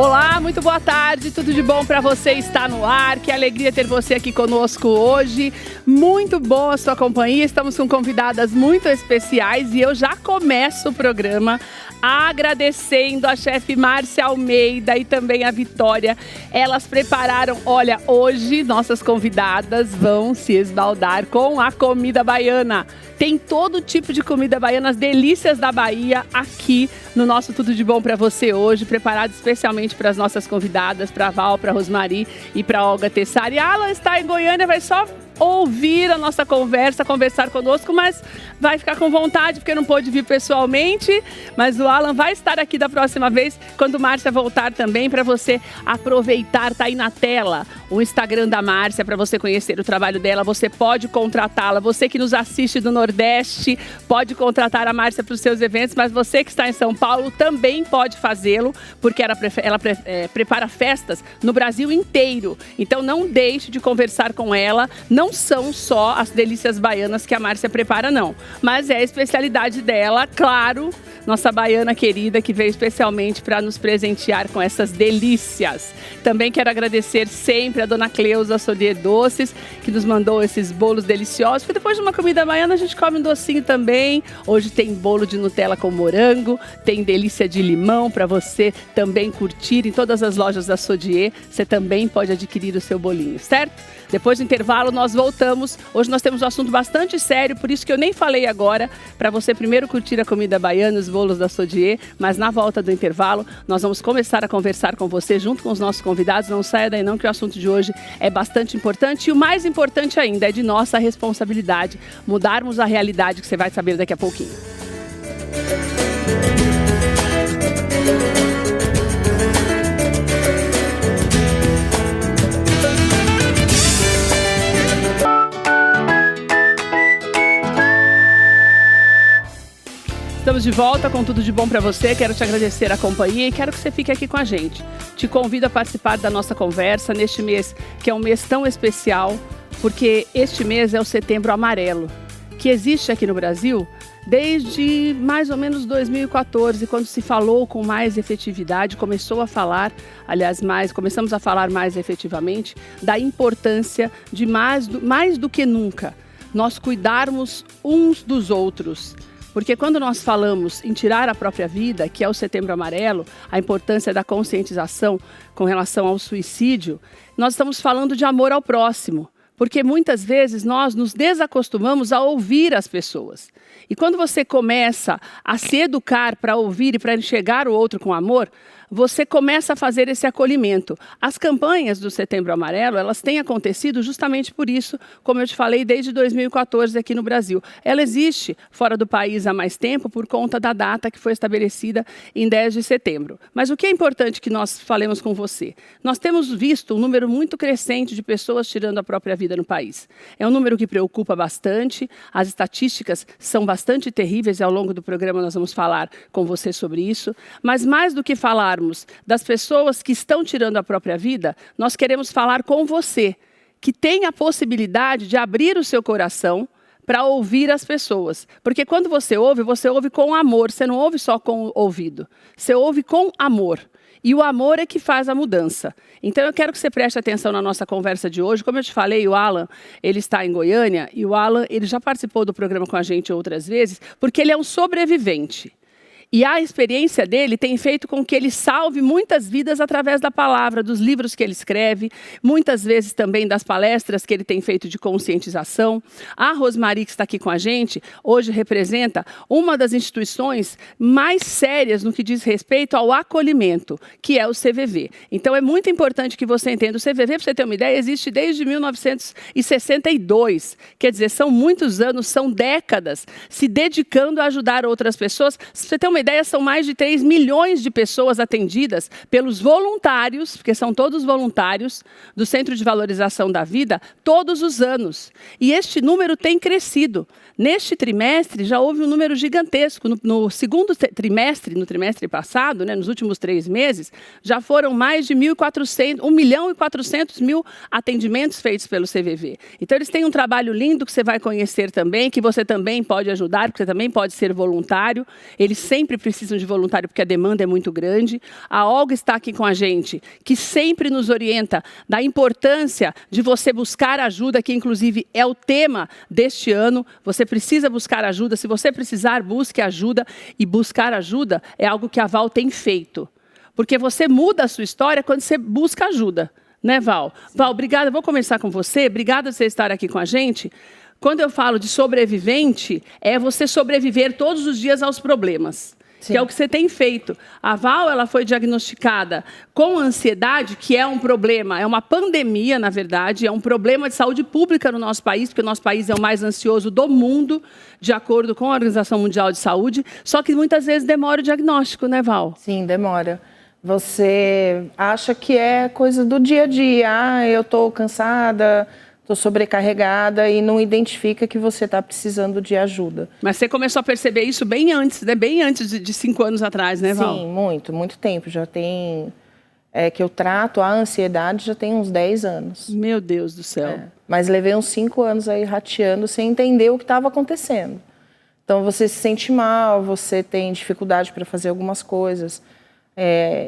Olá, muito boa tarde, tudo de bom para você? Está no ar, que alegria ter você aqui conosco hoje. Muito boa a sua companhia, estamos com convidadas muito especiais e eu já começo o programa agradecendo a chefe Márcia Almeida e também a Vitória. Elas prepararam, olha, hoje nossas convidadas vão se esbaldar com a comida baiana. Tem todo tipo de comida baiana, as delícias da Bahia aqui no nosso Tudo de Bom para você hoje, preparado especialmente para as nossas convidadas, para a Val, para a Rosmari e para a Olga Tessari. A Alan está em Goiânia, vai só ouvir a nossa conversa, conversar conosco, mas vai ficar com vontade porque não pôde vir pessoalmente, mas o Alan vai estar aqui da próxima vez, quando Márcia voltar também, para você aproveitar, tá aí na tela o Instagram da Márcia, para você conhecer o trabalho dela, você pode contratá-la, você que nos assiste do Nordeste, pode contratar a Márcia para os seus eventos, mas você que está em São Paulo também pode fazê-lo, porque ela prepara festas no Brasil inteiro, então não deixe de conversar com ela, não são só as delícias baianas que a Márcia prepara, não. Mas é a especialidade dela, claro, nossa baiana querida que veio especialmente para nos presentear com essas delícias. Também quero agradecer sempre a dona Cleusa Sodier Doces, que nos mandou esses bolos deliciosos, porque depois de uma comida baiana a gente come um docinho também. Hoje tem bolo de Nutella com morango, tem delícia de limão para você também curtir em todas as lojas da Sodier. Você também pode adquirir o seu bolinho, certo? Depois do intervalo nós voltamos. Hoje nós temos um assunto bastante sério, por isso que eu nem falei agora, para você primeiro curtir a comida baiana, os bolos da Sodier, mas na volta do intervalo nós vamos começar a conversar com você junto com os nossos convidados. Não saia daí não, que o assunto de hoje é bastante importante e o mais importante ainda é de nossa responsabilidade mudarmos a realidade, que você vai saber daqui a pouquinho. Estamos de volta com Tudo de Bom para você, quero te agradecer a companhia e quero que você fique aqui com a gente. Te convido a participar da nossa conversa neste mês, que é um mês tão especial, porque este mês é o Setembro Amarelo, que existe aqui no Brasil desde mais ou menos 2014, quando se falou com mais efetividade, começamos a falar mais efetivamente da importância de mais do que nunca nós cuidarmos uns dos outros. Porque quando nós falamos em tirar a própria vida, que é o Setembro Amarelo, a importância da conscientização com relação ao suicídio, nós estamos falando de amor ao próximo. Porque muitas vezes nós nos desacostumamos a ouvir as pessoas. E quando você começa a se educar para ouvir e para enxergar o outro com amor, você começa a fazer esse acolhimento. As campanhas do Setembro Amarelo, elas têm acontecido justamente por isso, como eu te falei, desde 2014 aqui no Brasil. Ela existe fora do país há mais tempo por conta da data que foi estabelecida em 10 de setembro. Mas o que é importante que nós falemos com você? Nós temos visto um número muito crescente de pessoas tirando a própria vida no país. É um número que preocupa bastante, as estatísticas são bastante terríveis e ao longo do programa nós vamos falar com você sobre isso, mas mais do que falarmos das pessoas que estão tirando a própria vida, nós queremos falar com você, que tem a possibilidade de abrir o seu coração para ouvir as pessoas. Porque quando você ouve com amor, você não ouve só com o ouvido, você ouve com amor. E o amor é que faz a mudança. Então eu quero que você preste atenção na nossa conversa de hoje. Como eu te falei, o Alan, ele está em Goiânia e o Alan, ele já participou do programa com a gente outras vezes, porque ele é um sobrevivente. E a experiência dele tem feito com que ele salve muitas vidas através da palavra, dos livros que ele escreve, muitas vezes também das palestras que ele tem feito de conscientização. A Rosmari, que está aqui com a gente, hoje representa uma das instituições mais sérias no que diz respeito ao acolhimento, que é o CVV. Então é muito importante que você entenda. O CVV, para você ter uma ideia, existe desde 1962. Quer dizer, são muitos anos, são décadas, se dedicando a ajudar outras pessoas. Se você ter uma ideia, são mais de 3 milhões de pessoas atendidas pelos voluntários, porque são todos voluntários, do Centro de Valorização da Vida, todos os anos. E este número tem crescido. Neste trimestre, já houve um número gigantesco. No segundo trimestre, no trimestre passado, nos últimos 3 meses, já foram mais de 1.400.000 atendimentos feitos pelo CVV. Então, eles têm um trabalho lindo que você vai conhecer também, que você também pode ajudar, porque você também pode ser voluntário. Eles sempre sempre precisam de voluntário porque a demanda é muito grande. A Olga está aqui com a gente, que sempre nos orienta da importância de você buscar ajuda, que inclusive é o tema deste ano. Você precisa buscar ajuda. Se você precisar, busque ajuda. E buscar ajuda é algo que a Val tem feito. Porque você muda a sua história quando você busca ajuda. Né, Val? Val, obrigada. Vou começar com você. Obrigada por você estar aqui com a gente. Quando eu falo de sobrevivente, é você sobreviver todos os dias aos problemas. Sim. Que é o que você tem feito. A Val, ela foi diagnosticada com ansiedade, que é um problema, é uma pandemia, na verdade, é um problema de saúde pública no nosso país, porque o nosso país é o mais ansioso do mundo, de acordo com a Organização Mundial de Saúde, só que muitas vezes demora o diagnóstico, né, Val? Sim, demora. Você acha que é coisa do dia a dia, eu estou cansada, estou sobrecarregada e não identifica que você está precisando de ajuda. Mas você começou a perceber isso bem antes, né? Bem antes de 5 anos atrás, né, Val? Sim, muito tempo. Já tem, que eu trato a ansiedade já tem uns 10 anos. Meu Deus do céu. Mas levei uns 5 anos aí rateando sem entender o que estava acontecendo. Então você se sente mal, você tem dificuldade para fazer algumas coisas.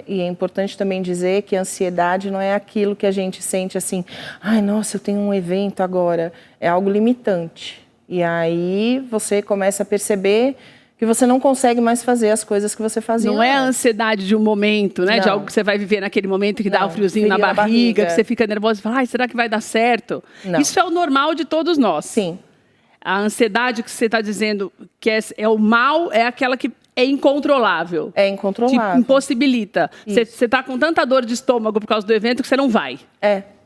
E é importante também dizer que a ansiedade não é aquilo que a gente sente assim, ai, nossa, eu tenho um evento agora. É algo limitante. E aí você começa a perceber que você não consegue mais fazer as coisas que você fazia. Não é a ansiedade de um momento, né? Não. De algo que você vai viver naquele momento que dá o friozinho na barriga, que você fica nervoso e fala, ai, será que vai dar certo? Não. Isso é o normal de todos nós. Sim. A ansiedade que você está dizendo que é o mal, é aquela que é incontrolável. É incontrolável. Te impossibilita. Você está com tanta dor de estômago por causa do evento que você não vai.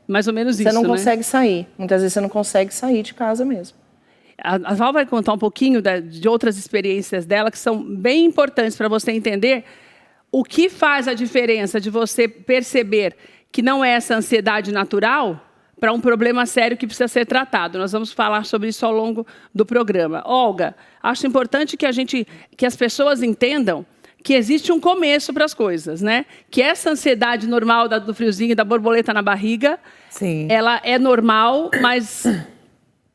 Mais ou menos isso, né? Você não consegue sair. Muitas vezes você não consegue sair de casa mesmo. A Val vai contar um pouquinho de outras experiências dela que são bem importantes para você entender o que faz a diferença de você perceber que não é essa ansiedade natural para um problema sério que precisa ser tratado. Nós vamos falar sobre isso ao longo do programa. Olga, acho importante que as pessoas entendam que existe um começo para as coisas, né? Que essa ansiedade normal do friozinho e da borboleta na barriga, sim, ela é normal, mas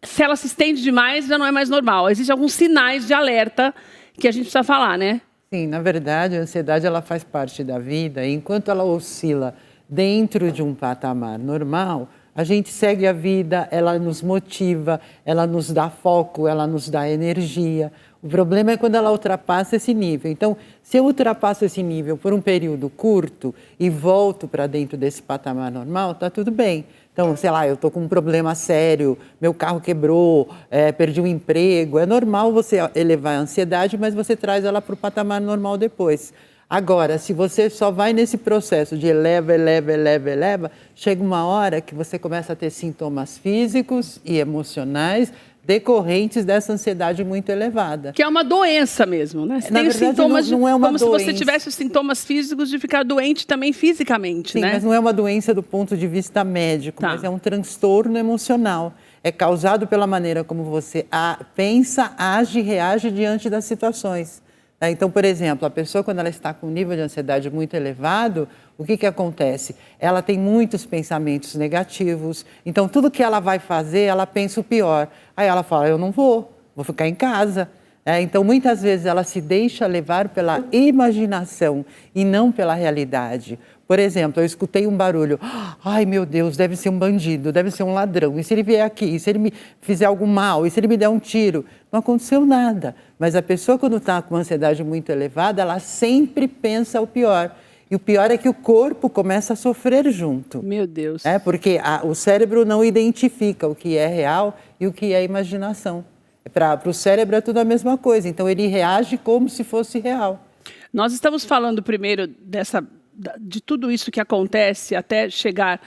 se ela se estende demais, já não é mais normal. Existem alguns sinais de alerta que a gente precisa falar, né? Sim, na verdade, a ansiedade ela faz parte da vida e enquanto ela oscila dentro de um patamar normal, a gente segue a vida, ela nos motiva, ela nos dá foco, ela nos dá energia. O problema é quando ela ultrapassa esse nível. Então, se eu ultrapasso esse nível por um período curto e volto para dentro desse patamar normal, está tudo bem. Então, sei lá, eu estou com um problema sério, meu carro quebrou, perdi um emprego. É normal você elevar a ansiedade, mas você traz ela para o patamar normal depois. Agora, se você só vai nesse processo de eleva, chega uma hora que você começa a ter sintomas físicos e emocionais decorrentes dessa ansiedade muito elevada. Que é uma doença mesmo, né? Você Na tem verdade, sintomas não é uma como doença. se você tivesse os sintomas físicos de ficar doente também fisicamente, Sim, né? mas não é uma doença do ponto de vista médico, mas é um transtorno emocional. É causado pela maneira como você pensa, age e reage diante das situações. Então, por exemplo, a pessoa quando ela está com um nível de ansiedade muito elevado, o que acontece? Ela tem muitos pensamentos negativos, então tudo que ela vai fazer, ela pensa o pior. Aí ela fala, eu não vou ficar em casa. Então, muitas vezes ela se deixa levar pela imaginação e não pela realidade. Por exemplo, eu escutei um barulho, ai meu Deus, deve ser um bandido, deve ser um ladrão, e se ele vier aqui, e se ele me fizer algo mal, e se ele me der um tiro? Não aconteceu nada, mas a pessoa quando está com uma ansiedade muito elevada, ela sempre pensa o pior. E o pior é que o corpo começa a sofrer junto. Meu Deus. Porque o cérebro não identifica o que é real e o que é imaginação. Para o cérebro é tudo a mesma coisa, então ele reage como se fosse real. Nós estamos falando primeiro de tudo isso que acontece até chegar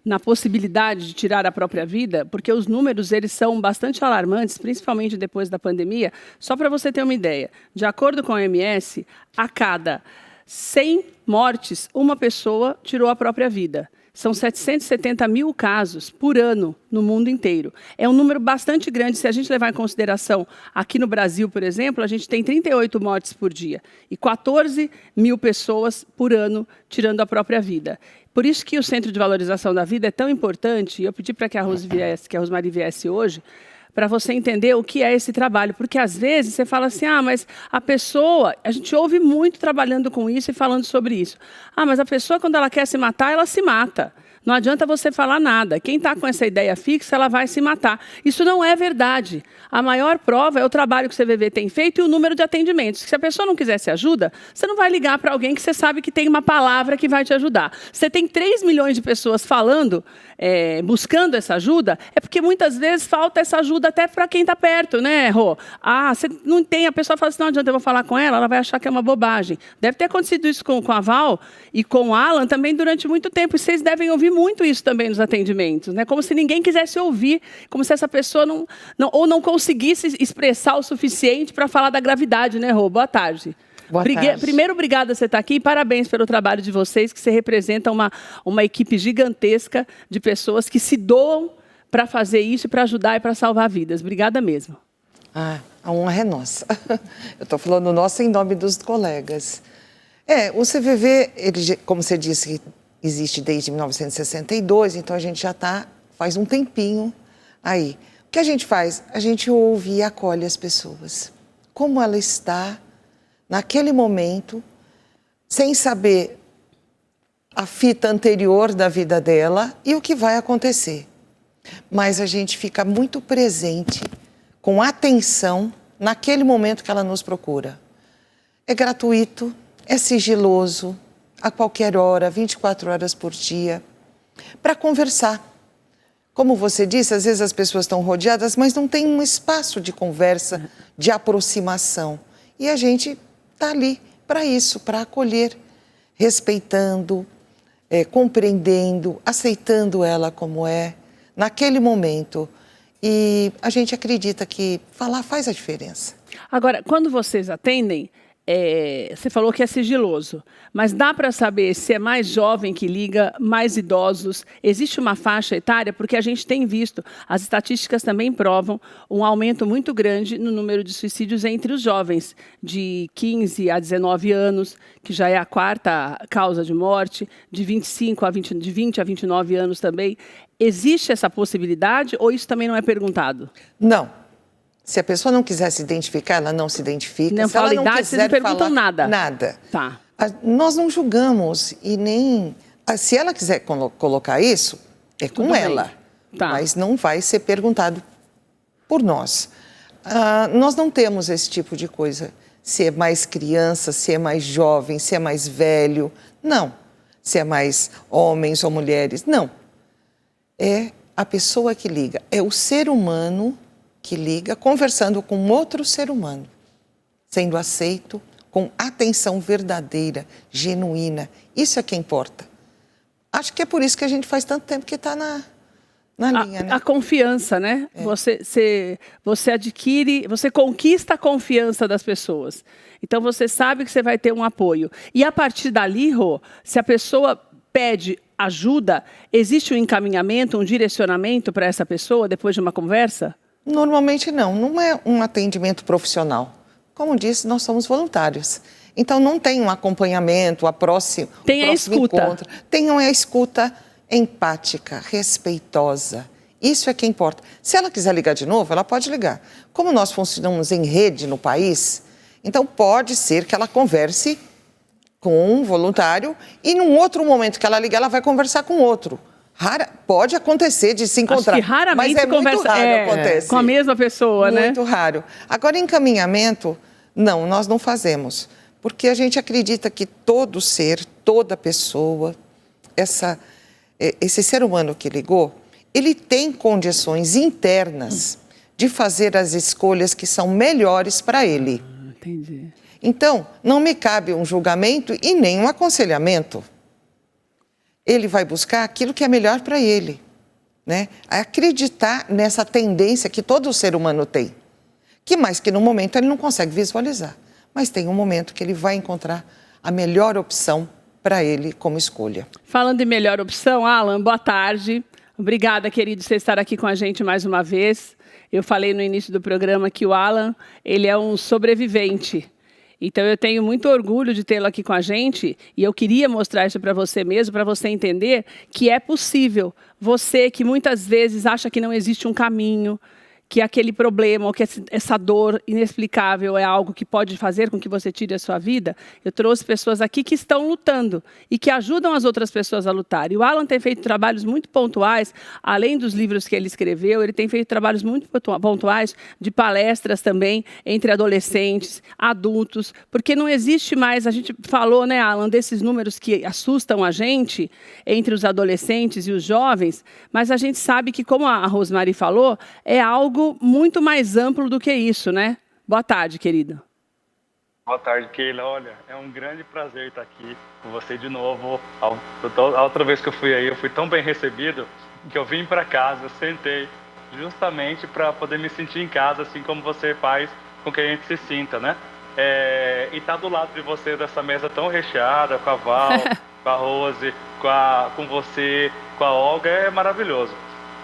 na possibilidade de tirar a própria vida, porque os números eles são bastante alarmantes, principalmente depois da pandemia. Só para você ter uma ideia, de acordo com a OMS, a cada 100 mortes, uma pessoa tirou a própria vida. São 770 mil casos por ano no mundo inteiro. É um número bastante grande. Se a gente levar em consideração, aqui no Brasil, por exemplo, a gente tem 38 mortes por dia e 14 mil pessoas por ano tirando a própria vida. Por isso que o Centro de Valorização da Vida é tão importante, e eu pedi para que a Rosmarie viesse hoje, para você entender o que é esse trabalho. Porque, às vezes, você fala assim, mas a pessoa... A gente ouve muito trabalhando com isso e falando sobre isso. Mas a pessoa, quando ela quer se matar, ela se mata. Não adianta você falar nada. Quem está com essa ideia fixa, ela vai se matar. Isso não é verdade. A maior prova é o trabalho que o CVV tem feito e o número de atendimentos. Se a pessoa não quisesse ajuda, você não vai ligar para alguém que você sabe que tem uma palavra que vai te ajudar. Você tem 3 milhões de pessoas falando, buscando essa ajuda, é porque muitas vezes falta essa ajuda até para quem está perto, né, Rô? Você não tem, a pessoa fala assim, não adianta, eu vou falar com ela vai achar que é uma bobagem. Deve ter acontecido isso com a Val e com o Alan também durante muito tempo. E vocês devem ouvir muito isso também nos atendimentos, né? Como se ninguém quisesse ouvir, como se essa pessoa não conseguisse expressar o suficiente para falar da gravidade, né, Rô? Boa tarde. Boa tarde. Primeiro, obrigada por você estar aqui e parabéns pelo trabalho de vocês, que você representa uma equipe gigantesca de pessoas que se doam para fazer isso, para ajudar e para salvar vidas. Obrigada mesmo. A honra é nossa. Eu estou falando nossa em nome dos colegas. O CVV, ele, como você disse, existe desde 1962, então a gente já faz um tempinho aí. O que a gente faz? A gente ouve e acolhe as pessoas. Como ela está naquele momento, sem saber a fita anterior da vida dela e o que vai acontecer. Mas a gente fica muito presente, com atenção, naquele momento que ela nos procura. É gratuito, é sigiloso, a qualquer hora, 24 horas por dia, para conversar. Como você disse, às vezes as pessoas estão rodeadas, mas não tem um espaço de conversa, de aproximação. E a gente está ali para isso, para acolher, respeitando, compreendendo, aceitando ela como é, naquele momento. E a gente acredita que falar faz a diferença. Agora, quando vocês atendem, você falou que é sigiloso, mas dá para saber se é mais jovem que liga, mais idosos? Existe uma faixa etária? Porque a gente tem visto, as estatísticas também provam um aumento muito grande no número de suicídios entre os jovens, de 15 a 19 anos, que já é a 4ª causa de morte, de 20 a 29 anos também. Existe essa possibilidade ou isso também não é perguntado? Não. Se a pessoa não quiser se identificar, ela não se identifica. Não fala idade, vocês não perguntam nada. Nada. Tá. Nós não julgamos e nem... Se ela quiser colocar isso, é com Tudo ela. Tá. Mas não vai ser perguntado por nós. Nós não temos esse tipo de coisa. Se é mais criança, se é mais jovem, se é mais velho. Não. Se é mais homens ou mulheres. Não. É a pessoa que liga. É o ser humano que liga, conversando com outro ser humano, sendo aceito, com atenção verdadeira, genuína. Isso é que importa. Acho que é por isso que a gente faz tanto tempo que está na linha, né? A confiança, né? Você adquire, você conquista a confiança das pessoas. Então, você sabe que você vai ter um apoio. E a partir dali, Rô, se a pessoa pede ajuda, existe um encaminhamento, um direcionamento para essa pessoa depois de uma conversa? Normalmente não é um atendimento profissional. Como disse, nós somos voluntários. Então não tem um acompanhamento, tem a escuta. Encontro. Tem a escuta empática, respeitosa. Isso é que importa. Se ela quiser ligar de novo, ela pode ligar. Como nós funcionamos em rede no país, então pode ser que ela converse com um voluntário e num outro momento que ela ligar, ela vai conversar com outro. Pode acontecer de se encontrar, acho que raramente mas muito raro acontece. Com a mesma pessoa, né? Muito raro. Agora, encaminhamento, não, nós não fazemos. Porque a gente acredita que todo ser, toda pessoa, esse ser humano que ligou, ele tem condições internas de fazer as escolhas que são melhores para ele. Entendi. Então, não me cabe um julgamento e nem um aconselhamento. Ele vai buscar aquilo que é melhor para ele, né? Acreditar nessa tendência que todo ser humano tem, que no momento ele não consegue visualizar, mas tem um momento que ele vai encontrar a melhor opção para ele como escolha. Falando em melhor opção, Alan, boa tarde. Obrigada, querido, por você estar aqui com a gente mais uma vez. Eu falei no início do programa que o Alan, ele é um sobrevivente. Então, eu tenho muito orgulho de tê-lo aqui com a gente e eu queria mostrar isso para você mesmo, para você entender que é possível. Você que muitas vezes acha que não existe um caminho, que aquele problema ou que essa dor inexplicável é algo que pode fazer com que você tire a sua vida, eu trouxe pessoas aqui que estão lutando e que ajudam as outras pessoas a lutar. E o Alan tem feito trabalhos muito pontuais, além dos livros que ele escreveu, ele tem feito trabalhos muito pontuais de palestras também entre adolescentes, adultos, porque não existe mais, a gente falou, né, Alan, desses números que assustam a gente entre os adolescentes e os jovens, mas a gente sabe que, como a Rosmary falou, é algo muito mais amplo do que isso, né? Boa tarde, querida. Boa tarde, Keila. Olha, é um grande prazer estar aqui com você de novo. A outra vez que eu fui aí, eu fui tão bem recebido que eu vim para casa, sentei justamente para poder me sentir em casa, assim como você faz com que a gente se sinta, né? E estar do lado de você dessa mesa tão recheada, com a Val, com a Rose, com você, com a Olga, é maravilhoso.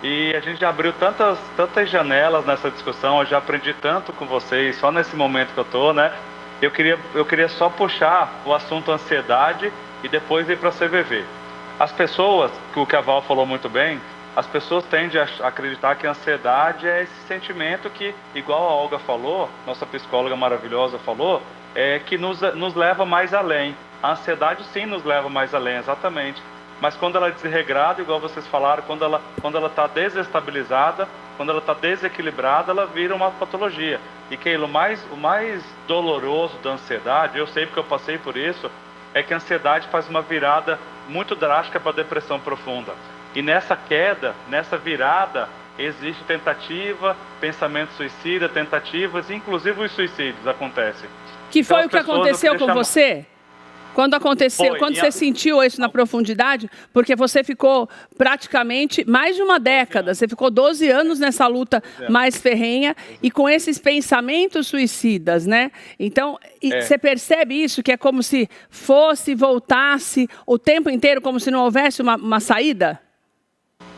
E a gente já abriu tantas janelas nessa discussão, eu já aprendi tanto com vocês, só nesse momento que eu tô, né? Eu queria só puxar o assunto ansiedade e depois ir para a CVV. As pessoas, o que a Val falou muito bem, as pessoas tendem a acreditar que a ansiedade é esse sentimento que, igual a Olga falou, nossa psicóloga maravilhosa falou, que nos leva mais além. A ansiedade sim nos leva mais além, exatamente. Mas quando ela é desregrada, igual vocês falaram, quando ela está desestabilizada, quando ela está desequilibrada, ela vira uma patologia. E Keila, o mais doloroso da ansiedade, eu sei porque eu passei por isso, é que a ansiedade faz uma virada muito drástica para a depressão profunda. E nessa queda, nessa virada, existe tentativa, pensamento suicida, tentativas, inclusive os suicídios acontecem. Que foi o que aconteceu com você? Quando aconteceu, quando você sentiu isso na profundidade, porque você ficou praticamente mais de uma década, você ficou 12 anos nessa luta mais ferrenha e com esses pensamentos suicidas, né? Então, você percebe isso, que é como se fosse, voltasse o tempo inteiro, como se não houvesse uma saída?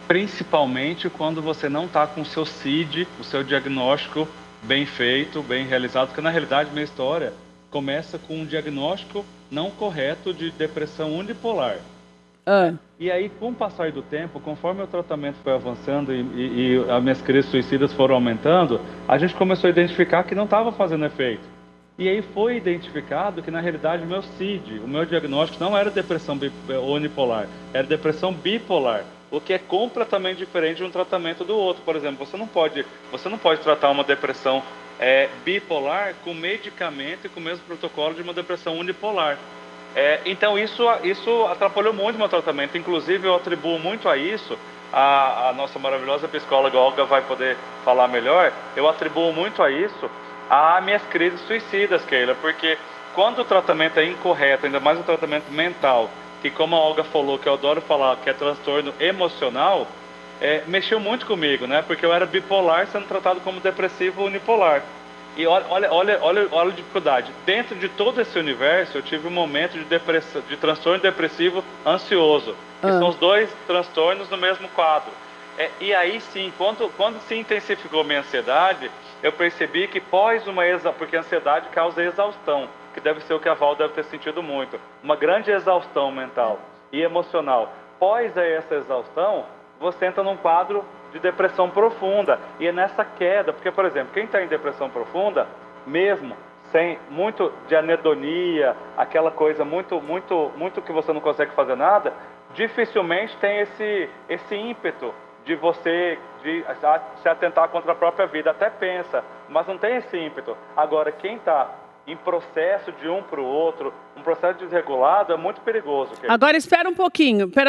Principalmente quando você não está com o seu CID, o seu diagnóstico bem feito, bem realizado, porque na realidade minha história começa com um diagnóstico não correto de depressão unipolar. E aí, com o passar do tempo, conforme o tratamento foi avançando e as minhas crises suicidas foram aumentando, a gente começou a identificar que não estava fazendo efeito. E aí foi identificado que, na realidade, o meu CID, o meu diagnóstico não era depressão unipolar, era depressão bipolar, o que é completamente diferente de um tratamento do outro. Por exemplo, você não pode tratar uma depressão bipolar com medicamento e com o mesmo protocolo de uma depressão unipolar. Então isso atrapalhou muito o meu tratamento. Inclusive eu atribuo muito a isso, a nossa maravilhosa psicóloga Olga vai poder falar melhor, eu atribuo muito a isso a minhas crises suicidas, Keila, porque quando o tratamento é incorreto, ainda mais o tratamento mental, que como a Olga falou, que eu adoro falar, que é transtorno emocional, mexeu muito comigo, né? Porque eu era bipolar sendo tratado como depressivo unipolar. E olha a dificuldade. Dentro de todo esse universo, eu tive um momento de transtorno depressivo ansioso. Que são os dois transtornos no mesmo quadro. E aí sim, quando se intensificou minha ansiedade, eu percebi que porque a ansiedade causa exaustão, que deve ser o que a Val deve ter sentido muito. Uma grande exaustão mental e emocional. Pós essa exaustão, você entra num quadro de depressão profunda. E é nessa queda, porque, por exemplo, quem está em depressão profunda, mesmo sem muito de anedonia, aquela coisa muito que você não consegue fazer nada, dificilmente tem esse ímpeto de você se atentar contra a própria vida. Até pensa, mas não tem esse ímpeto. Agora, quem está em processo de um para o outro, um processo desregulado, é muito perigoso. Agora espera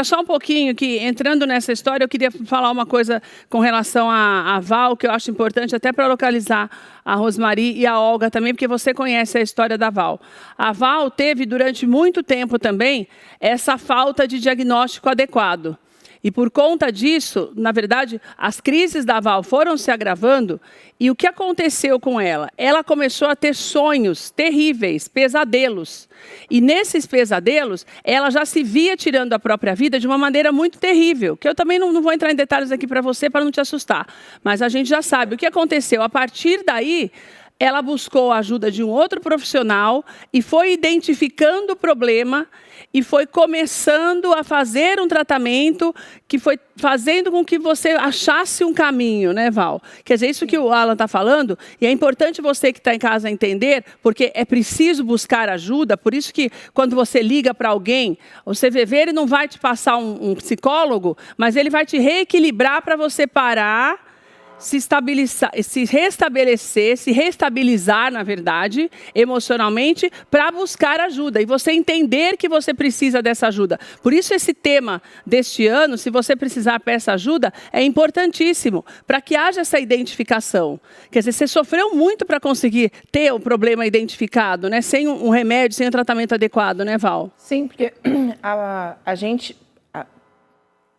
só um pouquinho, que entrando nessa história eu queria falar uma coisa com relação à Val, que eu acho importante até para localizar a Rosmary e a Olga também, porque você conhece a história da Val. A Val teve durante muito tempo também essa falta de diagnóstico adequado. E por conta disso, na verdade, as crises da Val foram se agravando. E o que aconteceu com ela? Ela começou a ter sonhos terríveis, pesadelos. E nesses pesadelos, ela já se via tirando a própria vida de uma maneira muito terrível. Que eu também não vou entrar em detalhes aqui para você, para não te assustar. Mas a gente já sabe o que aconteceu. A partir daí, ela buscou a ajuda de um outro profissional e foi identificando o problema e foi começando a fazer um tratamento que foi fazendo com que você achasse um caminho, né, Val? Quer dizer, isso que o Alan está falando, e é importante você que está em casa entender, porque é preciso buscar ajuda, por isso que quando você liga para alguém, o CVV ele não vai te passar um psicólogo, mas ele vai te reequilibrar para você parar, se reestabilizar, na verdade, emocionalmente, para buscar ajuda. E você entender que você precisa dessa ajuda. Por isso, esse tema deste ano, se você precisar, peça ajuda, é importantíssimo, para que haja essa identificação. Quer dizer, você sofreu muito para conseguir ter o problema identificado, né? Sem um remédio, sem um tratamento adequado, né, Val? Sim, porque a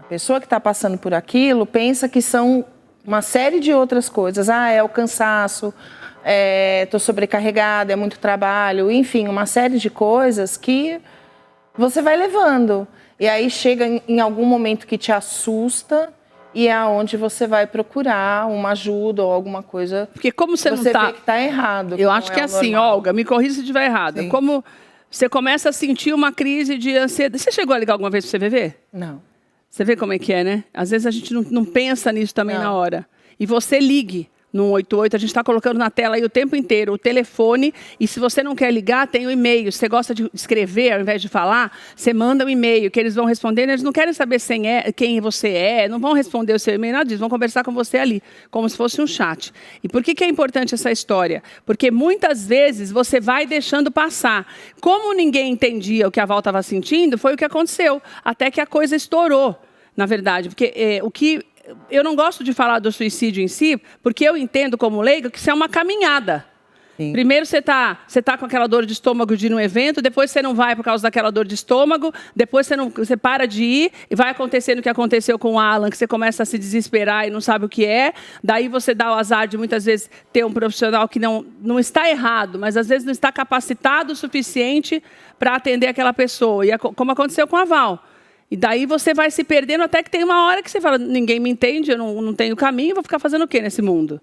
pessoa que está passando por aquilo pensa que são uma série de outras coisas. É o cansaço, estou sobrecarregada, é muito trabalho, enfim, uma série de coisas que você vai levando. E aí chega em algum momento que te assusta e é onde você vai procurar uma ajuda ou alguma coisa. Porque como você não vê que está errado. Eu acho que é assim, normal. Olga, me corrija se estiver errado. Sim. Como você começa a sentir uma crise de ansiedade. Você chegou a ligar alguma vez para o CVV? Não. Você vê como é que é, né? Às vezes a gente não pensa nisso também na hora. E você ligue no 188, a gente está colocando na tela aí o tempo inteiro o telefone, e se você não quer ligar, tem o e-mail. Se você gosta de escrever ao invés de falar, você manda um e-mail, que eles vão responder, eles não querem saber quem você é, não vão responder o seu e-mail, nada disso, vão conversar com você ali, como se fosse um chat. E por que é importante essa história? Porque muitas vezes você vai deixando passar. Como ninguém entendia o que a Val estava sentindo, foi o que aconteceu, até que a coisa estourou, na verdade, porque eu não gosto de falar do suicídio em si, porque eu entendo como leiga que isso é uma caminhada. Sim. Primeiro você tá com aquela dor de estômago de ir num evento, depois você não vai por causa daquela dor de estômago, depois você para de ir e vai acontecendo o que aconteceu com o Alan, que você começa a se desesperar e não sabe o que é. Daí você dá o azar de muitas vezes ter um profissional que não está errado, mas às vezes não está capacitado o suficiente para atender aquela pessoa. E como aconteceu com a Val. E daí você vai se perdendo até que tem uma hora que você fala, ninguém me entende, eu não tenho caminho, vou ficar fazendo o quê nesse mundo?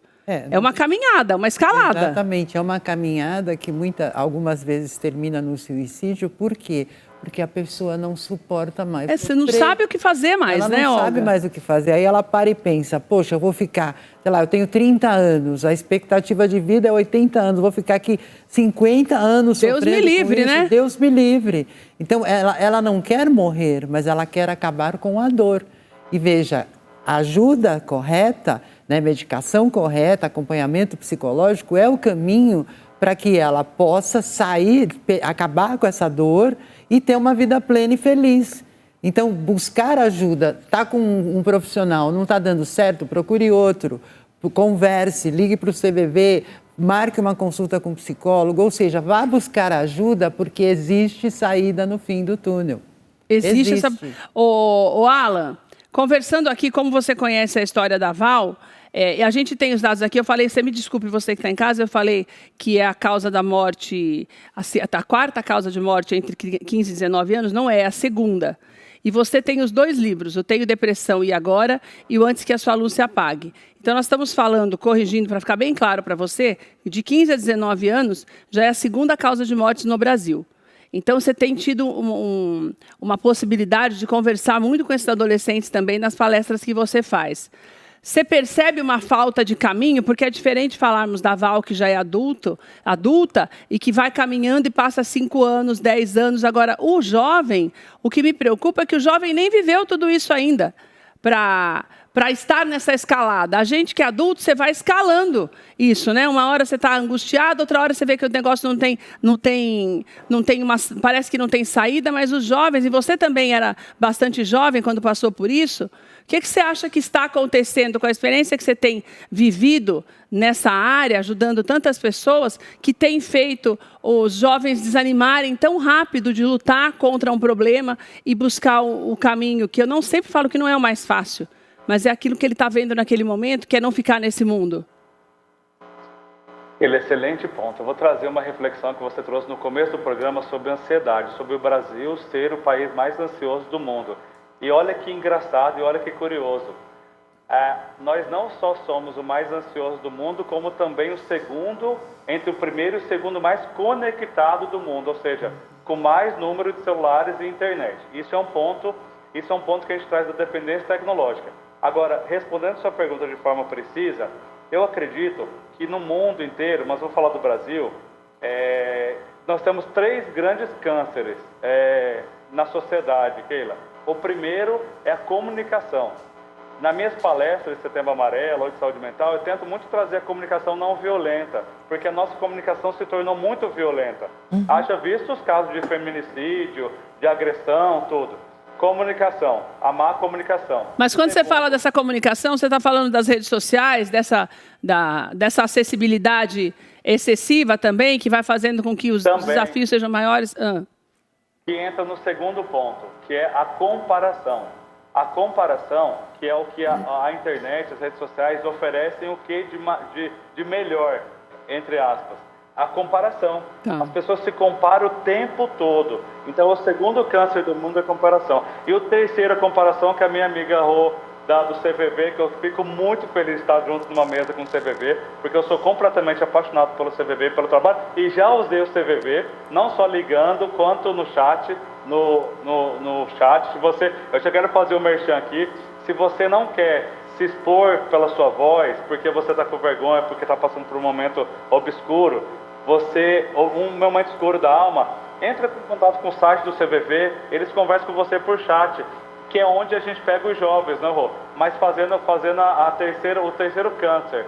É uma caminhada, uma escalada. Exatamente, é uma caminhada que algumas vezes termina no suicídio. Por quê? Porque a pessoa não suporta mais. Você não sabe o que fazer mais, ela né, Olga? Ela não sabe mais o que fazer. Aí ela para e pensa, poxa, eu vou ficar, sei lá, eu tenho 30 anos, a expectativa de vida é 80 anos, vou ficar aqui 50 anos sofrendo Deus me livre, com isso. né? Deus me livre. Então, ela não quer morrer, mas ela quer acabar com a dor. E veja, a ajuda correta, né, medicação correta, acompanhamento psicológico é o caminho para que ela possa sair, acabar com essa dor e ter uma vida plena e feliz. Então, buscar ajuda, está com um profissional, não está dando certo, procure outro, converse, ligue para o CVV, marque uma consulta com um psicólogo, ou seja, vá buscar ajuda porque existe saída no fim do túnel. Existe. Essa... O Alan, conversando aqui, como você conhece a história da Val, a gente tem os dados aqui, eu falei, você me desculpe, você que está em casa, eu falei que é a causa da morte, a quarta causa de morte entre 15 e 19 anos, não é a segunda. E você tem os 2 livros, o Tenho Depressão e Agora e o Antes que a Sua Luz se Apague. Então, nós estamos falando, corrigindo, para ficar bem claro para você, de 15 a 19 anos já é a segunda causa de mortes no Brasil. Então, você tem tido uma possibilidade de conversar muito com esses adolescentes também nas palestras que você faz. Você percebe uma falta de caminho? Porque é diferente falarmos da Val, que já é adulta, e que vai caminhando e passa 5 anos, 10 anos. Agora, o jovem, o que me preocupa é que o jovem nem viveu tudo isso ainda para estar nessa escalada. A gente que é adulto, você vai escalando isso, né? Uma hora você está angustiado, outra hora você vê que o negócio parece que não tem saída, mas os jovens, e você também era bastante jovem quando passou por isso, o que você acha que está acontecendo com a experiência que você tem vivido nessa área, ajudando tantas pessoas, que tem feito os jovens desanimarem tão rápido de lutar contra um problema e buscar o caminho, que eu não sempre falo que não é o mais fácil, mas é aquilo que ele está vendo naquele momento, que é não ficar nesse mundo? Excelente ponto. Eu vou trazer uma reflexão que você trouxe no começo do programa sobre ansiedade, sobre o Brasil ser o país mais ansioso do mundo. E olha que engraçado e olha que curioso. nós não só somos o mais ansioso do mundo, como também o segundo, entre o primeiro e o segundo mais conectado do mundo, ou seja, com mais número de celulares e internet. Isso é um ponto que a gente traz da dependência tecnológica. Agora, respondendo a sua pergunta de forma precisa, eu acredito que no mundo inteiro, mas vou falar do Brasil, nós temos 3 grandes cânceres na sociedade, Keila. O primeiro é a comunicação. Nas minhas palestras de Setembro Amarelo ou de saúde mental, eu tento muito trazer a comunicação não violenta, porque a nossa comunicação se tornou muito violenta. Haja visto os casos de feminicídio, de agressão, tudo. Comunicação, a má comunicação. Mas quando você fala dessa comunicação, você está falando das redes sociais, dessa acessibilidade excessiva também, que vai fazendo com que os desafios sejam maiores? Que entra no segundo ponto, que é a comparação. A comparação, que é o que a internet, as redes sociais oferecem o que de melhor, entre aspas. A comparação. Tá. As pessoas se comparam o tempo todo. Então, o segundo câncer do mundo é a comparação. E o terceiro, a comparação, que a minha amiga Rô, do CVV, que eu fico muito feliz de estar junto numa mesa com o CVV, porque eu sou completamente apaixonado pelo CVV, pelo trabalho, e já usei o CVV, não só ligando, quanto no chat, no chat. Eu já quero fazer o merchan aqui. Se você não quer se expor pela sua voz, porque você está com vergonha, porque está passando por um momento obscuro, um momento escuro da alma, entra em contato com o site do CVV, eles conversam com você por chat, que é onde a gente pega os jovens, né, Rô? Mas fazendo o terceiro câncer,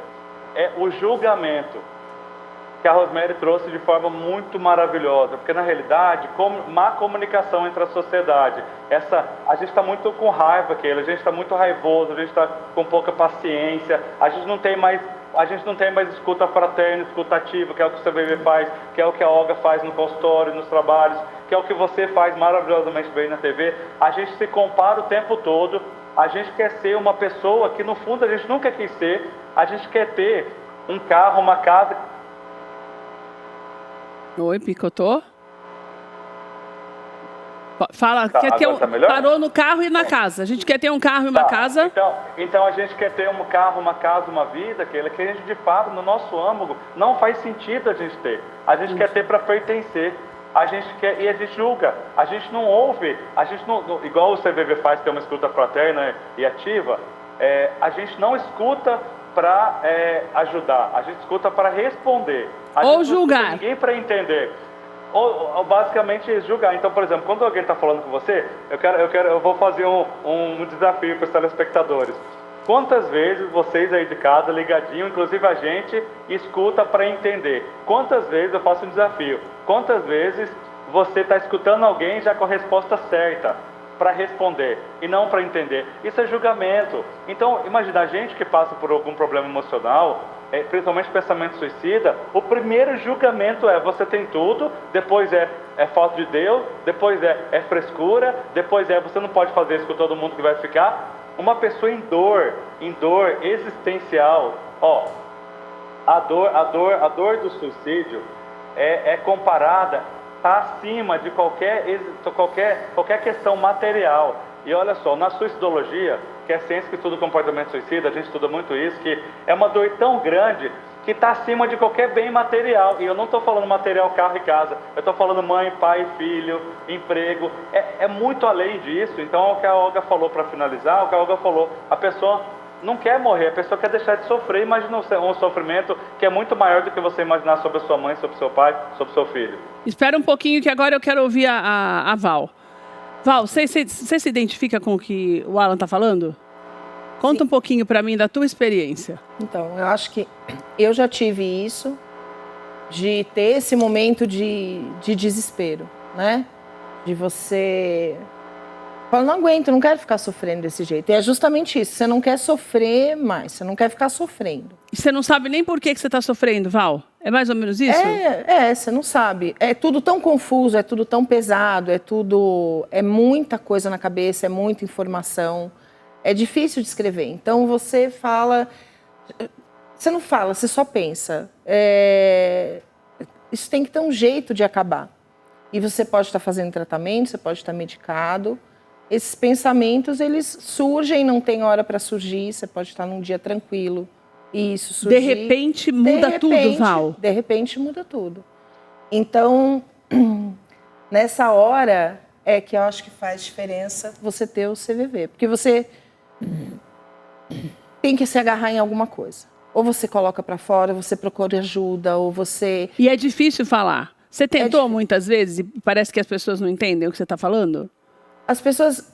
é o julgamento, que a Rosemary trouxe de forma muito maravilhosa, porque na realidade, má comunicação entre a sociedade, a gente está muito com raiva, a gente está muito raivoso, a gente está com pouca paciência, a gente não tem mais escuta fraterna, escuta ativa, que é o que o CVV faz, que é o que a Olga faz no consultório, nos trabalhos, que é o que você faz maravilhosamente bem na TV. A gente se compara o tempo todo, a gente quer ser uma pessoa que no fundo a gente nunca quis ser, a gente quer ter um carro, uma casa. Oi, picotou? Fala, tá, quer ter parou no carro e na casa. A gente quer ter um carro e uma casa. Então a gente quer ter um carro, uma casa, uma vida, que a gente de fato, no nosso âmago, não faz sentido a gente ter. A gente quer ter para pertencer. A gente quer, e a gente julga. A gente não ouve, igual o CVV faz, que é uma escuta fraterna e ativa, a gente não escuta para ajudar, a gente escuta para responder. Ou julgar. Não escuta ninguém para entender. Ou basicamente julgar. Então, por exemplo, quando alguém está falando com você, eu vou fazer um desafio para os telespectadores. Quantas vezes vocês aí de casa, ligadinho, inclusive a gente, escuta para entender? Quantas vezes, eu faço um desafio, quantas vezes você está escutando alguém já com a resposta certa para responder e não para entender? Isso é julgamento. Então, imagina a gente que passa por algum problema emocional, principalmente pensamento suicida, o primeiro julgamento você tem tudo, depois é falta de Deus, depois é frescura, depois você não pode fazer isso com todo mundo que vai ficar. Uma pessoa em dor existencial, a dor do suicídio é comparada, está acima de qualquer questão material. E olha só, na suicidologia, que é a ciência que estuda o comportamento suicida, a gente estuda muito isso, que é uma dor tão grande que está acima de qualquer bem material. E eu não estou falando material, carro e casa, eu estou falando mãe, pai, filho, emprego. É muito além disso. Então, é o que a Olga falou para finalizar, a pessoa não quer morrer, a pessoa quer deixar de sofrer. Imagina um sofrimento que é muito maior do que você imaginar sobre a sua mãe, sobre o seu pai, sobre o seu filho. Espera um pouquinho que agora eu quero ouvir a Val. Val, você se identifica com o que o Alan está falando? Conta Sim. Um pouquinho para mim da tua experiência. Então, eu acho que eu já tive isso, de ter esse momento de desespero, né? De você... Fala, não aguento, não quero ficar sofrendo desse jeito. E é justamente isso, você não quer sofrer mais, você não quer ficar sofrendo. E você não sabe nem por que você está sofrendo, Val? É mais ou menos isso? Você não sabe. É tudo tão confuso, é tudo tão pesado, é muita coisa na cabeça, é muita informação. É difícil de escrever. Então, você fala... Você não fala, você só pensa. Isso tem que ter um jeito de acabar. E você pode estar fazendo tratamento, você pode estar medicado, esses pensamentos, eles surgem, não tem hora para surgir, você pode estar num dia tranquilo e isso surgir. De repente muda tudo, Val. De repente muda tudo. Então, nessa hora é que eu acho que faz diferença você ter o CVV, porque você tem que se agarrar em alguma coisa. Ou você coloca para fora, você procura ajuda, ou você... E é difícil falar. Você tentou muitas vezes e parece que as pessoas não entendem o que você está falando? As pessoas...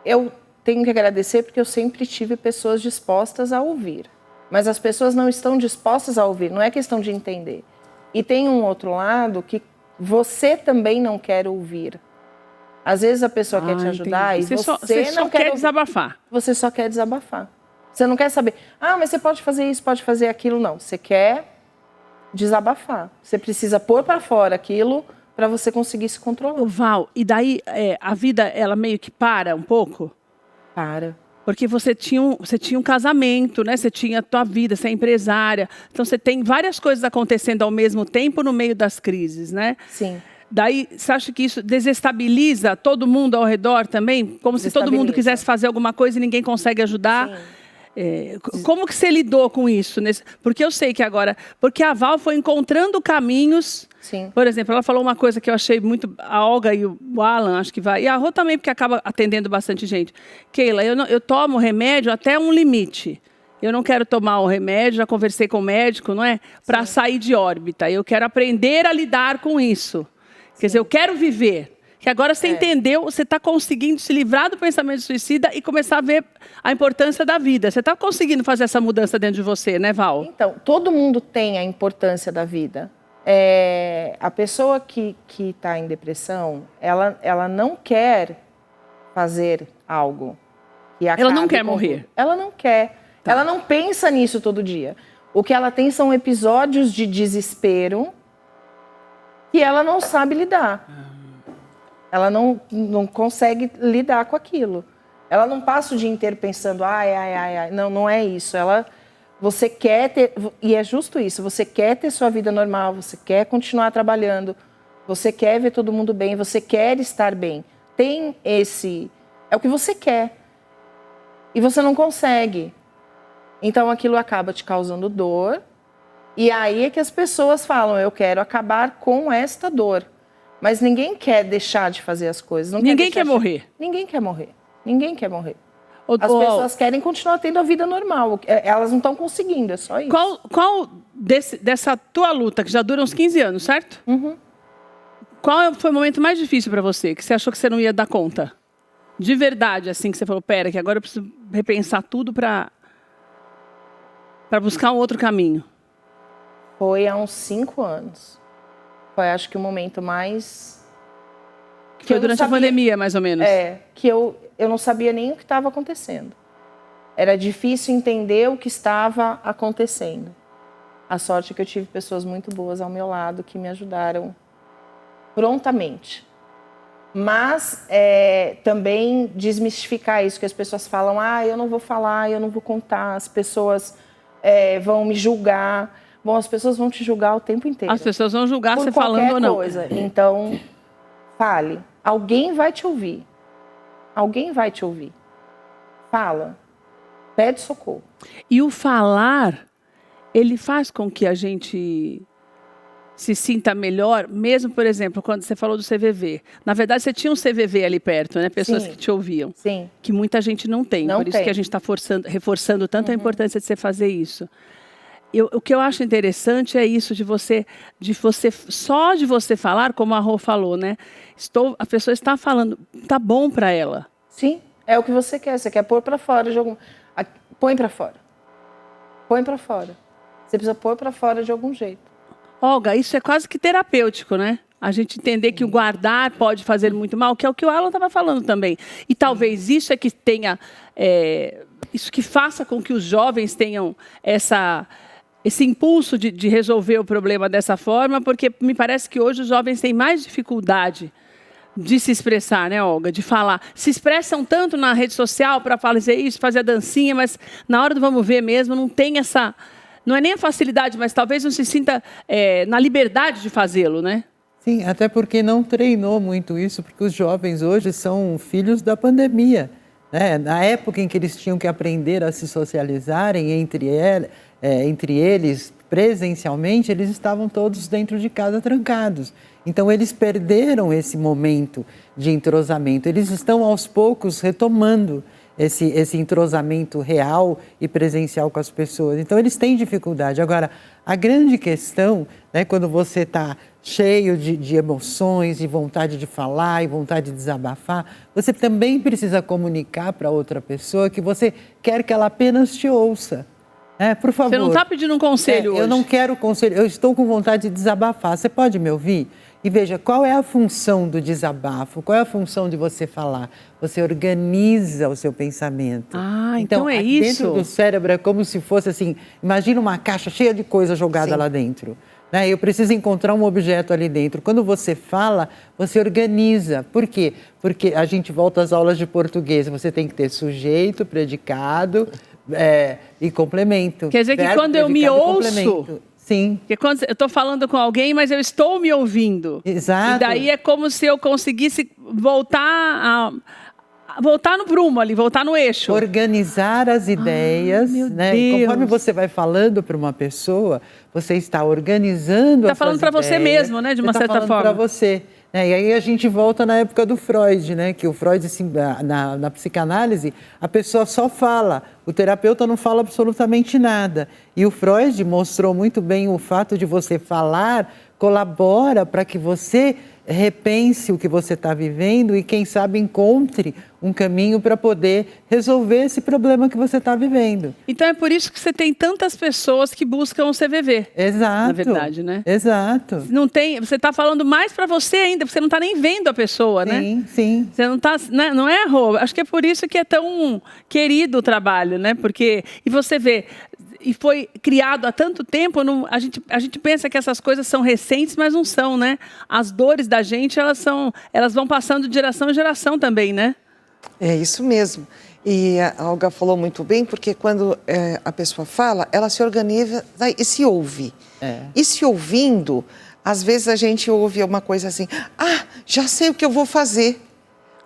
Eu tenho que agradecer porque eu sempre tive pessoas dispostas a ouvir. Mas as pessoas não estão dispostas a ouvir, não é questão de entender. E tem um outro lado que você também não quer ouvir. Às vezes a pessoa quer te ajudar e você só quer desabafar. Você só quer desabafar. Você não quer saber, mas você pode fazer isso, pode fazer aquilo, não. Você quer desabafar. Você precisa pôr para fora aquilo para você conseguir se controlar. Val, e daí a vida, ela meio que para um pouco? Para. Porque você tinha um casamento, né? Você tinha a tua vida, você é empresária. Então, você tem várias coisas acontecendo ao mesmo tempo no meio das crises, né? Sim. Daí, você acha que isso desestabiliza todo mundo ao redor também? Como se todo mundo quisesse fazer alguma coisa e ninguém consegue ajudar? Sim. Como que você lidou com isso? Porque eu sei que agora... Porque a Val foi encontrando caminhos... Sim. Por exemplo, ela falou uma coisa que eu achei muito... A Olga e o Alan, acho que vai... E a Rô também, porque acaba atendendo bastante gente. Keila, eu tomo remédio até um limite. Eu não quero tomar o remédio, já conversei com o médico, não é? Para sair de órbita. Eu quero aprender a lidar com isso. Quer dizer, eu quero viver. Que agora você entendeu, você está conseguindo se livrar do pensamento suicida e começar a ver a importância da vida. Você está conseguindo fazer essa mudança dentro de você, né, Val? Então, todo mundo tem a importância da vida. A pessoa que está em depressão, ela não quer fazer algo que acabe. Ela não quer morrer. Ela não quer. Tá. Ela não pensa nisso todo dia. O que ela tem são episódios de desespero que ela não sabe lidar. Ela não consegue lidar com aquilo. Ela não passa o dia inteiro pensando, ai. Não é isso. Você quer ter, e é justo isso, você quer ter sua vida normal, você quer continuar trabalhando, você quer ver todo mundo bem, você quer estar bem. É o que você quer. E você não consegue. Então aquilo acaba te causando dor. E aí é que as pessoas falam, eu quero acabar com esta dor. Mas ninguém quer deixar de fazer as coisas. Ninguém quer morrer. Ninguém quer morrer. Ninguém quer morrer. As pessoas querem continuar tendo a vida normal. Elas não estão conseguindo, é só isso. Qual dessa tua luta, que já dura uns 15 anos, certo? Uhum. Qual foi o momento mais difícil para você? Que você achou que você não ia dar conta? De verdade, assim, que você falou, pera, que agora eu preciso repensar tudo para buscar um outro caminho. Foi há uns 5 anos. Foi, acho que o momento mais... Foi durante a pandemia, mais ou menos. Que eu não sabia nem o que estava acontecendo. Era difícil entender o que estava acontecendo. A sorte é que eu tive pessoas muito boas ao meu lado que me ajudaram prontamente. Mas também desmistificar isso, que as pessoas falam, eu não vou falar, eu não vou contar, as pessoas vão me julgar. Bom, as pessoas vão te julgar o tempo inteiro. As pessoas vão julgar você falando ou não. Coisa. Então, fale. Alguém vai te ouvir. Alguém vai te ouvir. Fala. Pede socorro. E o falar, ele faz com que a gente se sinta melhor, mesmo, por exemplo, quando você falou do CVV. Na verdade, você tinha um CVV ali perto, né? Pessoas que te ouviam. Sim. Que muita gente não tem. Por isso que a gente está reforçando tanto a importância de você fazer isso. O que eu acho interessante é isso de você falar, como a Rô falou, né? A pessoa está falando, tá bom para ela. Sim, é o que você quer. Você quer pôr para fora de algum... Põe para fora. Põe para fora. Você precisa pôr para fora de algum jeito. Olga, isso é quase que terapêutico, né? A gente entender que o guardar pode fazer muito mal, que é o que o Alan estava falando também. E talvez isso é que tenha... isso que faça com que os jovens tenham esse impulso de resolver o problema dessa forma, porque me parece que hoje os jovens têm mais dificuldade de se expressar, né, Olga? De falar. Se expressam tanto na rede social para fazer isso, fazer a dancinha, mas na hora do vamos ver mesmo, não tem essa... Não é nem a facilidade, mas talvez não se sinta na liberdade de fazê-lo, né? Sim, até porque não treinou muito isso, porque os jovens hoje são filhos da pandemia, né? Na época em que eles tinham que aprender a se socializarem entre eles presencialmente, eles estavam todos dentro de casa trancados. Então, eles perderam esse momento de entrosamento. Eles estão, aos poucos, retomando esse entrosamento real e presencial com as pessoas. Então, eles têm dificuldade. Agora, a grande questão, né, quando você está cheio de emoções, de vontade de falar e vontade de desabafar, você também precisa comunicar para outra pessoa que você quer que ela apenas te ouça. Por favor. Você não está pedindo um conselho hoje? Eu não quero conselho, eu estou com vontade de desabafar. Você pode me ouvir? E veja, qual é a função do desabafo? Qual é a função de você falar? Você organiza o seu pensamento. Ah, então é isso? Dentro do cérebro é como se fosse assim, imagina uma caixa cheia de coisa jogada lá dentro. Né? Eu preciso encontrar um objeto ali dentro. Quando você fala, você organiza. Por quê? Porque a gente volta às aulas de português. Você tem que ter sujeito, predicado e complemento. Quer dizer que verbo, quando eu me ouço... Sim. Porque quando eu estou falando com alguém, mas eu estou me ouvindo. Exato. E daí é como se eu conseguisse voltar no prumo ali, voltar no eixo. Organizar as ideias, né? E conforme você vai falando para uma pessoa, você está organizando as suas ideias. Está falando para você mesmo, né? De uma certa forma. Para você. E aí a gente volta na época do Freud, né? Que o Freud, assim, na psicanálise, a pessoa só fala, o terapeuta não fala absolutamente nada. E o Freud mostrou muito bem o fato de você falar colabora para que você repense o que você está vivendo e, quem sabe, encontre um caminho para poder resolver esse problema que você está vivendo. Então é por isso que você tem tantas pessoas que buscam o CVV. Exato. Na verdade, né? Exato. Não tem, você está falando mais para você ainda, porque você não está nem vendo a pessoa, né? Sim, sim. Você não está, não é, Rô? Acho que é por isso que é tão querido o trabalho, né? Porque, e você vê, e foi criado há tanto tempo, a gente pensa que essas coisas são recentes, mas não são, né? As dores da gente, elas vão passando de geração em geração também, né? É isso mesmo. E a Olga falou muito bem, porque quando a pessoa fala, ela se organiza e se ouve. E se ouvindo, às vezes a gente ouve uma coisa assim, já sei o que eu vou fazer.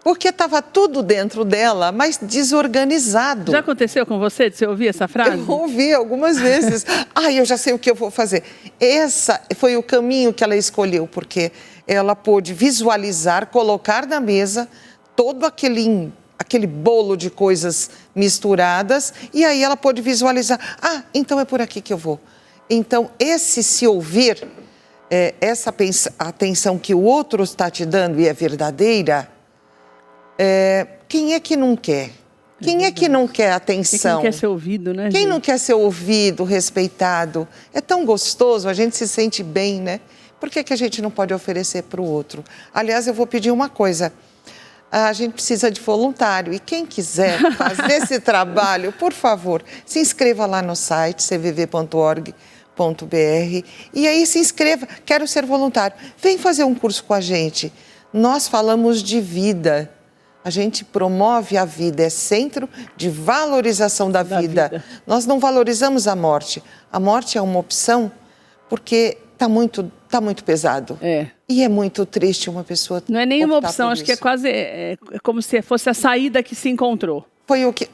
Porque estava tudo dentro dela, mas desorganizado. Já aconteceu com você de você ouvir essa frase? Eu ouvi algumas vezes. Eu já sei o que eu vou fazer. Esse foi o caminho que ela escolheu, porque ela pôde visualizar, colocar na mesa todo aquele bolo de coisas misturadas, e aí ela pôde visualizar, então é por aqui que eu vou. Então, esse se ouvir, essa atenção que o outro está te dando e é verdadeira, quem é que não quer? Quem é que não quer atenção? Quem não quer ser ouvido, né? Quem não quer ser ouvido, respeitado? É tão gostoso, a gente se sente bem, né? Por que a gente não pode oferecer para o outro? Aliás, eu vou pedir uma coisa. A gente precisa de voluntário. E quem quiser fazer esse trabalho, por favor, se inscreva lá no site cvv.org.br e aí se inscreva. Quero ser voluntário. Vem fazer um curso com a gente. Nós falamos de vida. A gente promove a vida, é centro de valorização da vida. Nós não valorizamos a morte. A morte é uma opção porque está muito pesado. E é muito triste uma pessoa. Não é nenhuma opção, acho que é quase como se fosse a saída que se encontrou. Foi o que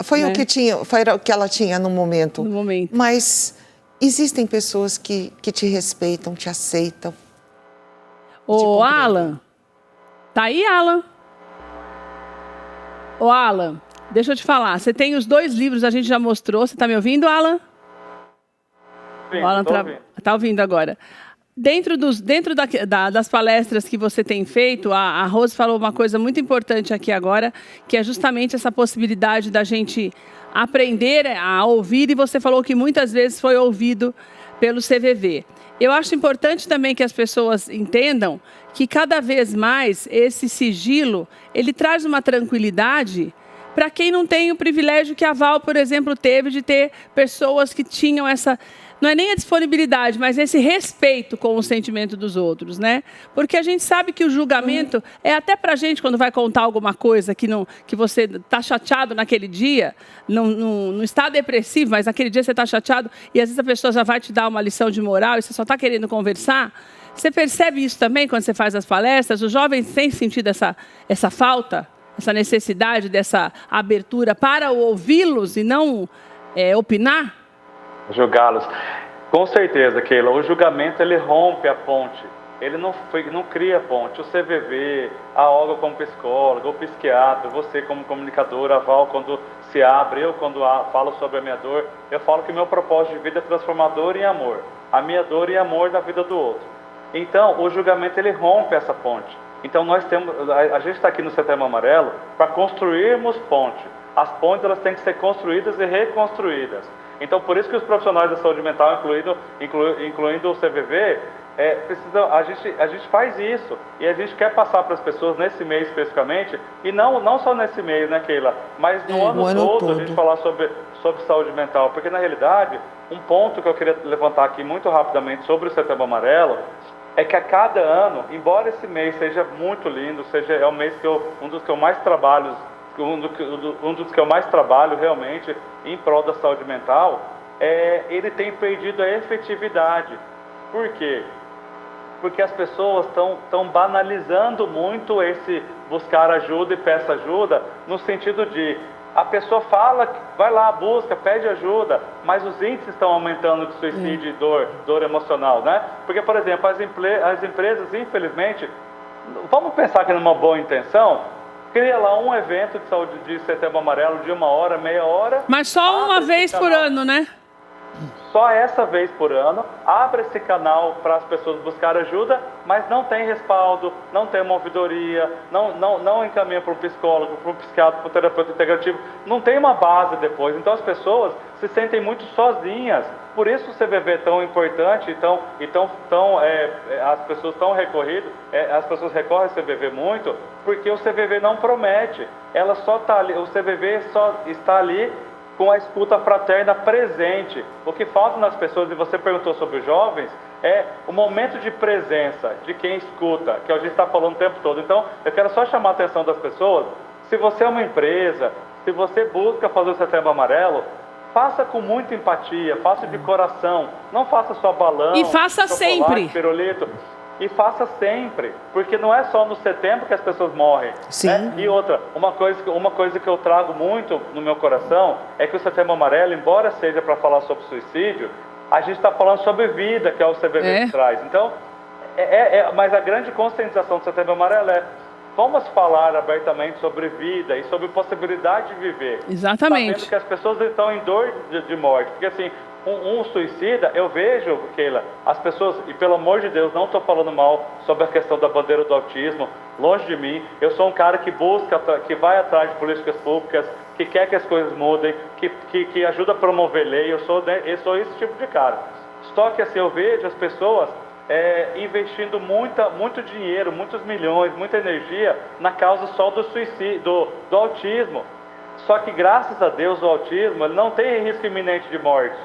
ela tinha no momento. Mas existem pessoas que te respeitam, te aceitam. Ô, Alan, tá aí, Alan? Ô, Alan, deixa eu te falar. Você tem os 2 livros, a gente já mostrou. Você está me ouvindo, Alan? Sim, o Alan tá ouvindo agora. Dentro das palestras que você tem feito, a Rose falou uma coisa muito importante aqui agora, que é justamente essa possibilidade da gente aprender a ouvir, e você falou que muitas vezes foi ouvido pelo CVV. Eu acho importante também que as pessoas entendam que cada vez mais esse sigilo, ele traz uma tranquilidade para quem não tem o privilégio que a Val, por exemplo, teve de ter pessoas que tinham essa... não é nem a disponibilidade, mas esse respeito com o sentimento dos outros, né? Porque a gente sabe que o julgamento é até pra gente, quando vai contar alguma coisa que você tá chateado naquele dia, não está depressivo, mas naquele dia você está chateado e às vezes a pessoa já vai te dar uma lição de moral e você só está querendo conversar. Você percebe isso também quando você faz as palestras? Os jovens têm sentido essa falta, essa necessidade dessa abertura para ouvi-los e não opinar? Julgá-los. Com certeza, Keila, o julgamento ele rompe a ponte. Ele não cria ponte. O CVV, a Olga como psicóloga, o psiquiatra, você como comunicadora, a Val quando se abre, eu quando falo sobre a minha dor, eu falo que meu propósito de vida é transformar dor em amor. A minha dor em amor na vida do outro. Então, o julgamento ele rompe essa ponte. Então, a gente está aqui no Setembro Amarelo para construirmos ponte. As pontes elas têm que ser construídas e reconstruídas. Então, por isso que os profissionais da saúde mental, incluindo o CVV, a gente faz isso. E a gente quer passar para as pessoas nesse mês especificamente, e não só nesse mês, né, Keila? Mas no ano todo a gente falar sobre saúde mental. Porque, na realidade, um ponto que eu queria levantar aqui muito rapidamente sobre o Setembro Amarelo é que a cada ano, embora esse mês seja muito lindo, é um mês que um dos que eu mais trabalho realmente em prol da saúde mental, ele tem perdido a efetividade. Por quê? Porque as pessoas estão banalizando muito esse buscar ajuda e peça ajuda, no sentido de a pessoa fala, vai lá, busca, pede ajuda, mas os índices estão aumentando de suicídio e dor emocional, né? Porque, por exemplo, as empresas, infelizmente, vamos pensar que numa boa intenção, cria lá um evento de saúde de Setembro Amarelo de 1 hora, meia hora. Mas só uma vez por ano, né? Só essa vez por ano, abre esse canal para as pessoas buscarem ajuda, mas não tem respaldo, não tem uma ouvidoria, não encaminha para um psicólogo, para um psiquiatra, para um terapeuta integrativo, não tem uma base depois. Então as pessoas se sentem muito sozinhas. Por isso o CVV é tão importante, as pessoas estão recorrendo, as pessoas recorrem ao CVV muito, porque o CVV não promete. Ela só está ali, o CVV só está ali com a escuta fraterna presente. O que falta nas pessoas, e você perguntou sobre os jovens, é o momento de presença de quem escuta, que a gente está falando o tempo todo. Então, eu quero só chamar a atenção das pessoas. Se você é uma empresa, se você busca fazer o Setembro Amarelo, faça com muita empatia, faça de coração, não faça só balão, e faça sempre. Pirulito. E faça sempre, porque não é só no setembro que as pessoas morrem. Sim. Né? E outra, uma coisa que eu trago muito no meu coração é que o Setembro Amarelo, embora seja para falar sobre suicídio, a gente está falando sobre vida, que é o CVV que traz. Então, mas a grande conscientização do Setembro Amarelo é: vamos falar abertamente sobre vida e sobre possibilidade de viver. Exatamente. Sabendo que as pessoas estão em dor de morte. Porque assim, um suicida, eu vejo, Keila, as pessoas, e pelo amor de Deus, não estou falando mal sobre a questão da bandeira do autismo, longe de mim. Eu sou um cara que busca, que vai atrás de políticas públicas, que quer que as coisas mudem, que ajuda a promover lei. Eu sou esse tipo de cara. Só que assim, eu vejo as pessoas investindo muito dinheiro, muitos milhões, muita energia na causa só do suicídio, do autismo. Só que, graças a Deus, o autismo ele não tem risco iminente de morte.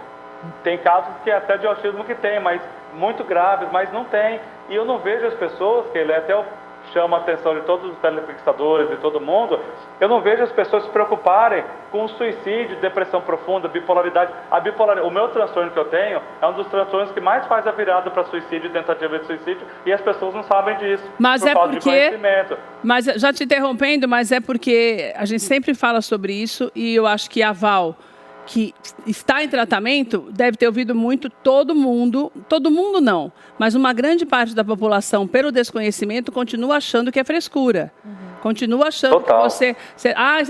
Tem casos que até de autismo que tem, mas muito graves, mas não tem. E eu não vejo as pessoas, que ele até chama a atenção de todos os telespectadores, de todo mundo, eu não vejo as pessoas se preocuparem com suicídio, depressão profunda, bipolaridade. O meu transtorno que eu tenho é um dos transtornos que mais faz a virada para suicídio e tentativa de suicídio, e as pessoas não sabem disso. Mas por falta de conhecimento. Mas já te interrompendo, mas é porque a gente sempre fala sobre isso, e eu acho que a Val, que está em tratamento, deve ter ouvido muito todo mundo não, mas uma grande parte da população, pelo desconhecimento, continua achando que é frescura. Continua achando que você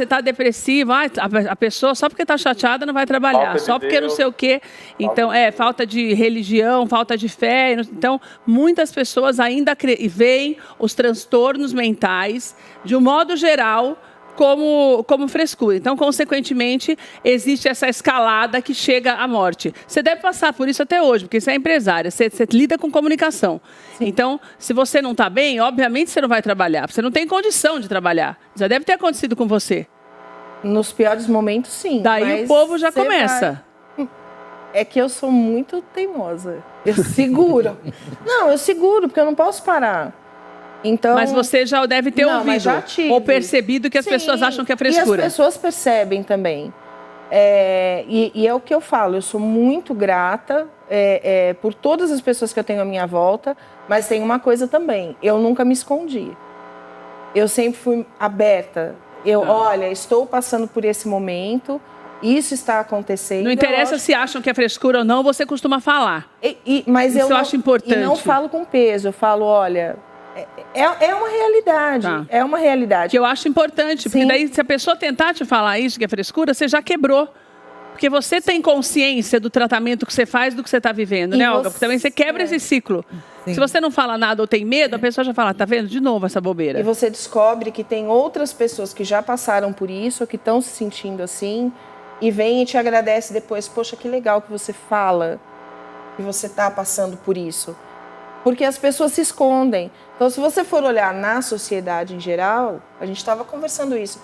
está depressivo, a pessoa só porque está chateada não vai trabalhar, só porque não sei o quê. Então, falta de religião, falta de fé. Então, muitas pessoas ainda veem os transtornos mentais, de um modo geral, como frescura. Então, consequentemente, existe essa escalada que chega à morte. Você deve passar por isso até hoje, porque você é empresária, você lida com comunicação. Sim. Então, se você não está bem, obviamente você não vai trabalhar. Você não tem condição de trabalhar. Já deve ter acontecido com você. Nos piores momentos, sim. Daí o povo já começa. É que eu sou muito teimosa. Eu seguro. Não, eu seguro, porque eu não posso parar. Então, mas você já deve ter ouvido mas já tive. Ou percebido que as pessoas acham que é frescura. E as pessoas percebem também. E é o que eu falo, eu sou muito grata por todas as pessoas que eu tenho à minha volta, mas tem uma coisa também, eu nunca me escondi. Eu sempre fui aberta. Olha, estou passando por esse momento, isso está acontecendo. Não interessa se acham que é frescura ou não, você costuma falar. Mas isso eu acho importante. E não falo com peso, eu falo, olha... É uma realidade, é uma realidade. Que eu acho importante, porque daí se a pessoa tentar te falar isso, que é frescura, você já quebrou. Porque você tem consciência do tratamento que você faz, do que você está vivendo, né, Olga? Porque também você quebra esse ciclo. Sim. Se você não fala nada ou tem medo, a pessoa já fala, tá vendo? De novo essa bobeira. E você descobre que tem outras pessoas que já passaram por isso, ou que estão se sentindo assim, e vem e te agradece depois. Poxa, que legal que você fala que você está passando por isso. Porque as pessoas se escondem. Então, se você for olhar na sociedade em geral, a gente estava conversando isso.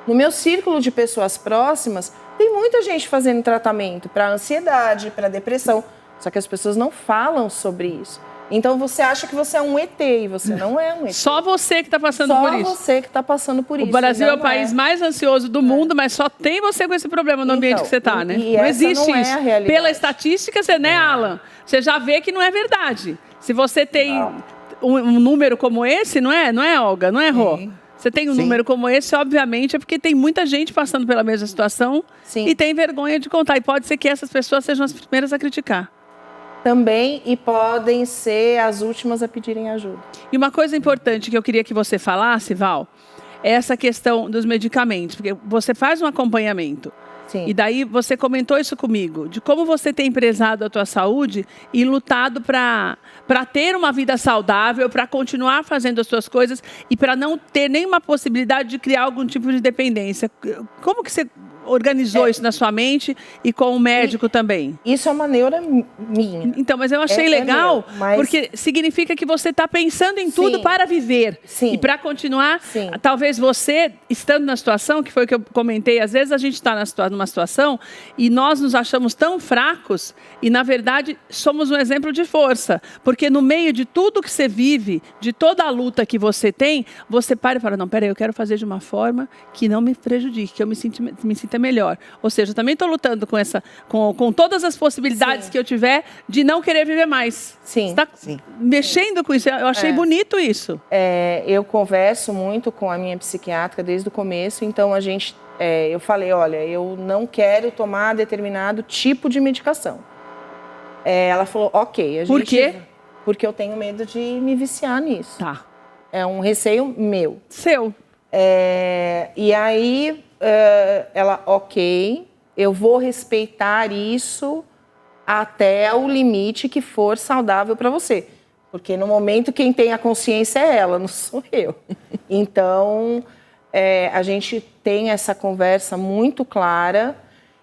No meu círculo de pessoas próximas, tem muita gente fazendo tratamento para ansiedade, para depressão. Só que as pessoas não falam sobre isso. Então, você acha que você é um ET e você não é um ET. Só você que está passando por isso. Só você que está passando por isso. O Brasil é o país mais ansioso do mundo, mas só tem você com esse problema no ambiente que você está, né? Não existe isso. Pela estatística, você, né, Alan? Você já vê que não é verdade. Se você tem um número como esse, não é, Olga? Não é, Rô? Você tem um número como esse, obviamente, é porque tem muita gente passando pela mesma situação e tem vergonha de contar. E pode ser que essas pessoas sejam as primeiras a criticar. Também, e podem ser as últimas a pedirem ajuda. E uma coisa importante que eu queria que você falasse, Val, é essa questão dos medicamentos. Porque você faz um acompanhamento. Sim. E daí você comentou isso comigo, de como você tem prezado a tua saúde e lutado para ter uma vida saudável, para continuar fazendo as suas coisas e para não ter nenhuma possibilidade de criar algum tipo de dependência. Como que você organizou isso na sua mente e com o médico também? Isso é uma neura minha. Então, mas eu achei legal, porque significa que você está pensando em tudo para viver. Sim. E para continuar, talvez você, estando na situação, que foi o que eu comentei, às vezes a gente está numa situação e nós nos achamos tão fracos e, na verdade, somos um exemplo de força. Porque no meio de tudo que você vive, de toda a luta que você tem, você para e fala, não, peraí, eu quero fazer de uma forma que não me prejudique, que eu me sinta melhor. Ou seja, eu também estou lutando com todas as possibilidades que eu tiver de não querer viver mais. Sim. Você está mexendo com isso. Eu achei bonito isso. Eu converso muito com a minha psiquiatra desde o começo, então eu falei, olha, eu não quero tomar determinado tipo de medicação. Ela falou, ok. Por quê? Porque eu tenho medo de me viciar nisso. Tá. É um receio meu. Seu. E aí, ela, ok, eu vou respeitar isso até o limite que for saudável para você. Porque no momento quem tem a consciência é ela, não sou eu. Então, a gente tem essa conversa muito clara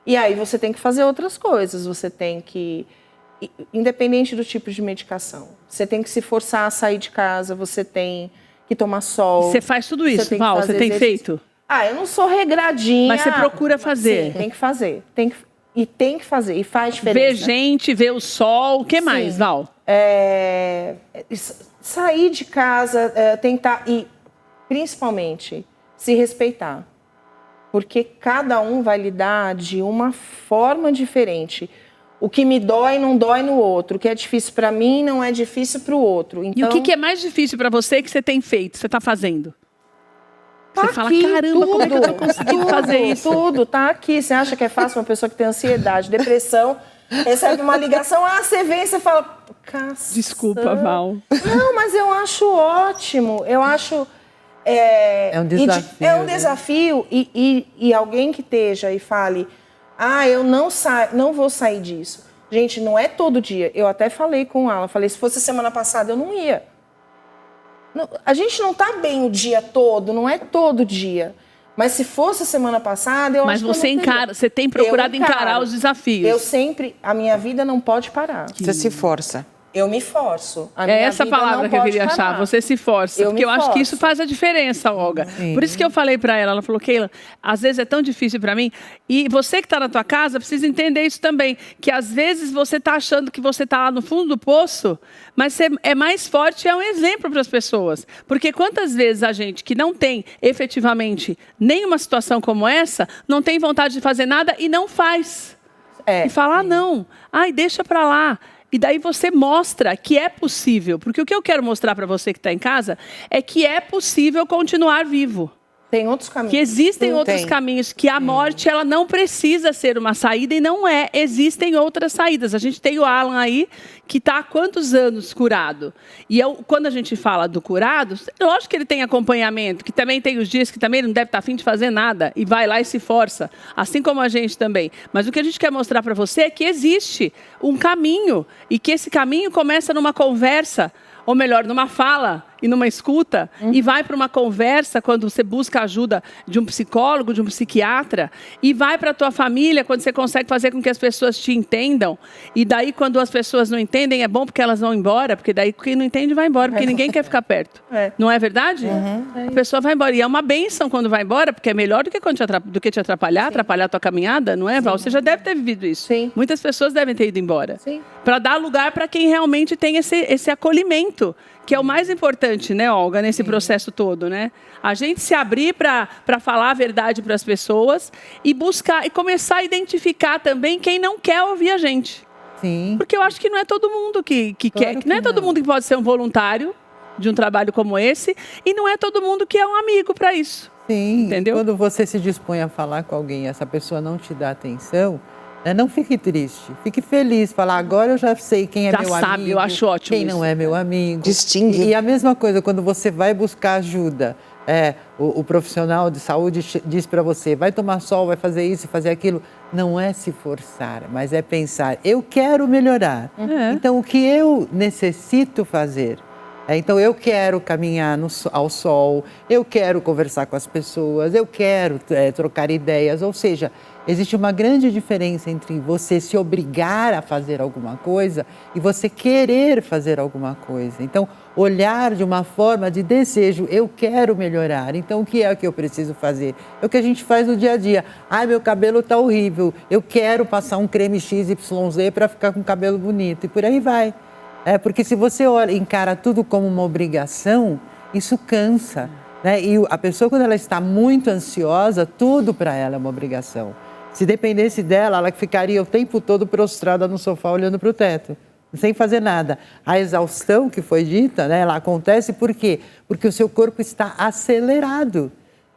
e aí você tem que fazer outras coisas. Você tem que, independente do tipo de medicação, você tem que se forçar a sair de casa, você tem que tomar sol. Você faz tudo isso, Val? Você tem feito? Eu não sou regradinha. Mas você procura fazer? Sim, tem que fazer. Tem que fazer. E faz diferença. Ver gente, ver o sol. O que mais, Val? Sair de casa, tentar... E, principalmente, se respeitar. Porque cada um vai lidar de uma forma diferente. O que me dói não dói no outro. O que é difícil para mim não é difícil para o outro. Então, e o que é mais difícil para você que você tem feito, você está fazendo? Você fala, caramba, tudo, como é que eu tô conseguindo fazer isso? Tudo, tá aqui. Você acha que é fácil uma pessoa que tem ansiedade, depressão, recebe uma ligação, você vem e você fala, caça. Desculpa, Val. Não, mas eu acho ótimo. Eu acho... É um desafio. É um desafio. E alguém que esteja e fale, eu não vou sair disso. Gente, não é todo dia. Eu até falei com ela, falei, se fosse semana passada, eu não ia. A gente não está bem o dia todo, não é todo dia. Mas se fosse semana passada, eu acho que você encara, você tem procurado encarar os desafios. A minha vida não pode parar. Você se força. Eu me forço. É essa palavra que eu queria achar. Você se força. Porque eu acho que isso faz a diferença, Olga. Por isso que eu falei para ela. Ela falou, Keila, às vezes é tão difícil para mim. E você que está na tua casa precisa entender isso também. Que às vezes você está achando que você está lá no fundo do poço, mas você é mais forte e é um exemplo para as pessoas. Porque quantas vezes a gente que não tem efetivamente nenhuma situação como essa, não tem vontade de fazer nada e não faz. E fala, não. Ai, deixa para lá. E daí você mostra que é possível. Porque o que eu quero mostrar para você que está em casa é que é possível continuar vivo. Tem outros caminhos. Que existem outros caminhos, que a morte ela não precisa ser uma saída e não é. Existem outras saídas. A gente tem o Alan aí, que está há quantos anos curado? E quando a gente fala do curado, lógico que ele tem acompanhamento, que também tem os dias que também não deve estar a fim de fazer nada e vai lá e se força, assim como a gente também. Mas o que a gente quer mostrar para você é que existe um caminho e que esse caminho começa numa conversa, ou melhor, numa fala e numa escuta, e vai para uma conversa quando você busca ajuda de um psicólogo, de um psiquiatra, e vai para a tua família quando você consegue fazer com que as pessoas te entendam. E daí, quando as pessoas não entendem, é bom porque elas vão embora, porque daí quem não entende vai embora, porque ninguém quer ficar perto. Não é verdade? A pessoa vai embora. E é uma bênção quando vai embora, porque é melhor do que te atrapalhar, atrapalhar a tua caminhada, não é, Val? Você já deve ter vivido isso. Sim. Muitas pessoas devem ter ido embora. Para dar lugar para quem realmente tem esse acolhimento, que é o mais importante, né, Olga, nesse processo todo, né? A gente se abrir para falar a verdade para as pessoas e buscar e começar a identificar também quem não quer ouvir a gente. Sim. Porque eu acho que não é todo mundo que quer, que não é todo mundo que pode ser um voluntário de um trabalho como esse, e não é todo mundo que é um amigo para isso. Sim. Entendeu? Quando você se dispõe a falar com alguém e essa pessoa não te dá atenção, não fique triste, fique feliz, falar, agora eu já sei quem é meu amigo. Já sabe, eu acho ótimo quem isso. não é meu amigo. Distingue. E a mesma coisa, quando você vai buscar ajuda, o profissional de saúde diz para você, vai tomar sol, vai fazer isso, fazer aquilo. Não é se forçar, mas é pensar, eu quero melhorar. Então, o que eu necessito fazer? Então, eu quero caminhar ao sol, eu quero conversar com as pessoas, eu quero trocar ideias. Ou seja, existe uma grande diferença entre você se obrigar a fazer alguma coisa e você querer fazer alguma coisa. Então, olhar de uma forma de desejo, eu quero melhorar. Então, o que é que eu preciso fazer? É o que a gente faz no dia a dia. Ai, meu cabelo está horrível, eu quero passar um creme XYZ para ficar com o cabelo bonito. E por aí vai. Porque se você encara tudo como uma obrigação, isso cansa. Né? E a pessoa, quando ela está muito ansiosa, tudo para ela é uma obrigação. Se dependesse dela, ela ficaria o tempo todo prostrada no sofá, olhando para o teto, sem fazer nada. A exaustão que foi dita, né, ela acontece por quê? Porque o seu corpo está acelerado.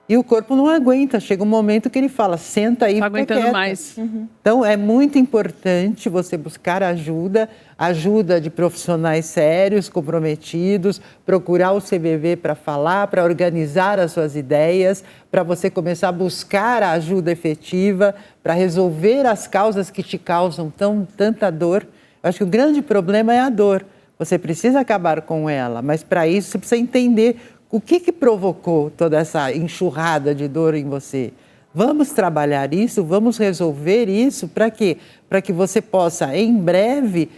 E o corpo não aguenta, chega um momento que ele fala, senta aí, fica aguentando quieta. mais. Então, é muito importante você buscar ajuda de profissionais sérios, comprometidos, procurar o CVV para falar, para organizar as suas ideias, para você começar a buscar a ajuda efetiva, para resolver as causas que te causam tanta dor. Eu acho que o grande problema é a dor. Você precisa acabar com ela, mas para isso você precisa entender o que provocou toda essa enxurrada de dor em você? Vamos trabalhar isso, vamos resolver isso, para quê? Para que você possa, em breve,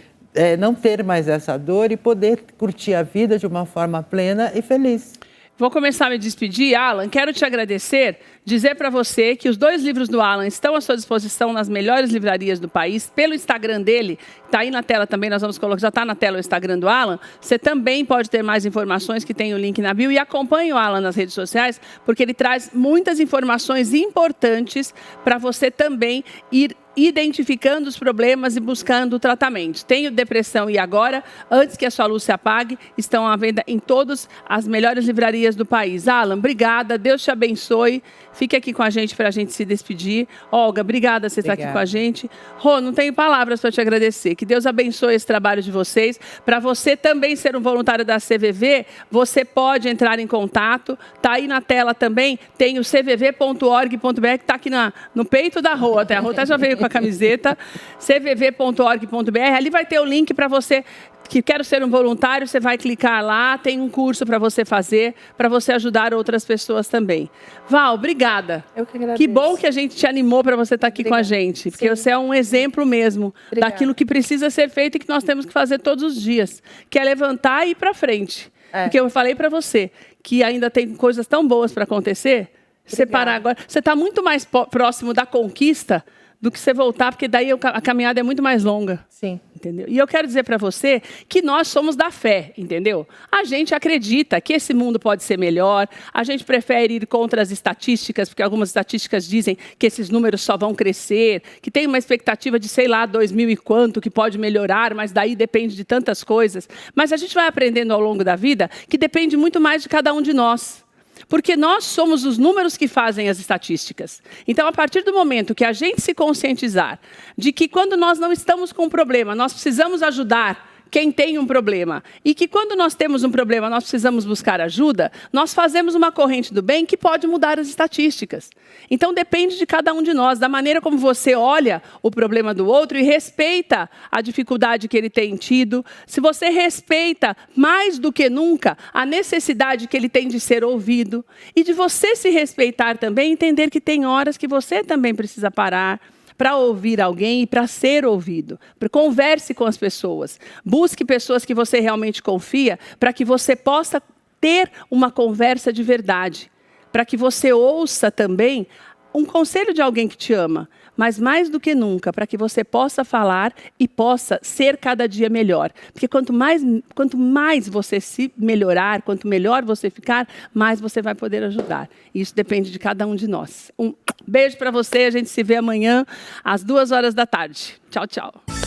não ter mais essa dor e poder curtir a vida de uma forma plena e feliz. Vou começar a me despedir. Alan, quero te agradecer, dizer para você que os 2 livros do Alan estão à sua disposição nas melhores livrarias do país, pelo Instagram dele, está aí na tela também, nós vamos colocar, já está na tela o Instagram do Alan. Você também pode ter mais informações, que tem o link na bio, e acompanhe o Alan nas redes sociais, porque ele traz muitas informações importantes para você também ir identificando os problemas e buscando o tratamento. Tenho depressão e agora, antes que a sua luz se apague, estão à venda em todas as melhores livrarias do país. Alan, obrigada, Deus te abençoe. Fique aqui com a gente para a gente se despedir. Olga, obrigada por você estar aqui com a gente. Rô, não tenho palavras para te agradecer. Que Deus abençoe esse trabalho de vocês. Para você também ser um voluntário da CVV, você pode entrar em contato. Está aí na tela também, tem o cvv.org.br, que está aqui no peito da Rô. Até a Rô já veio com a camiseta, cvv.org.br. Ali vai ter o link para você que quer ser um voluntário, você vai clicar lá, tem um curso para você fazer, para você ajudar outras pessoas também. Val, obrigada. Eu que agradeço. Que bom que a gente te animou para você estar aqui com a gente, porque Sim. você é um exemplo mesmo daquilo que precisa ser feito e que nós temos que fazer todos os dias, que é levantar e ir para frente. Porque eu falei para você que ainda tem coisas tão boas para acontecer, você parar agora, você está muito mais próximo da conquista do que você voltar, porque daí a caminhada é muito mais longa. Sim. Entendeu? E eu quero dizer para você que nós somos da fé, entendeu? A gente acredita que esse mundo pode ser melhor, a gente prefere ir contra as estatísticas, porque algumas estatísticas dizem que esses números só vão crescer, que tem uma expectativa de, sei lá, 2000 e quanto, que pode melhorar, mas daí depende de tantas coisas. Mas a gente vai aprendendo ao longo da vida que depende muito mais de cada um de nós. Porque nós somos os números que fazem as estatísticas. Então, a partir do momento que a gente se conscientizar de que quando nós não estamos com um problema, nós precisamos ajudar quem tem um problema, e que quando nós temos um problema, nós precisamos buscar ajuda, nós fazemos uma corrente do bem que pode mudar as estatísticas. Então, depende de cada um de nós, da maneira como você olha o problema do outro e respeita a dificuldade que ele tem tido, se você respeita mais do que nunca a necessidade que ele tem de ser ouvido, e de você se respeitar também, entender que tem horas que você também precisa parar, para ouvir alguém e para ser ouvido. Converse com as pessoas. Busque pessoas que você realmente confia para que você possa ter uma conversa de verdade. Para que você ouça também um conselho de alguém que te ama. Mas mais do que nunca, para que você possa falar e possa ser cada dia melhor. Porque quanto mais você se melhorar, quanto melhor você ficar, mais você vai poder ajudar. E isso depende de cada um de nós. Um beijo para você, a gente se vê amanhã às 14h. Tchau, tchau.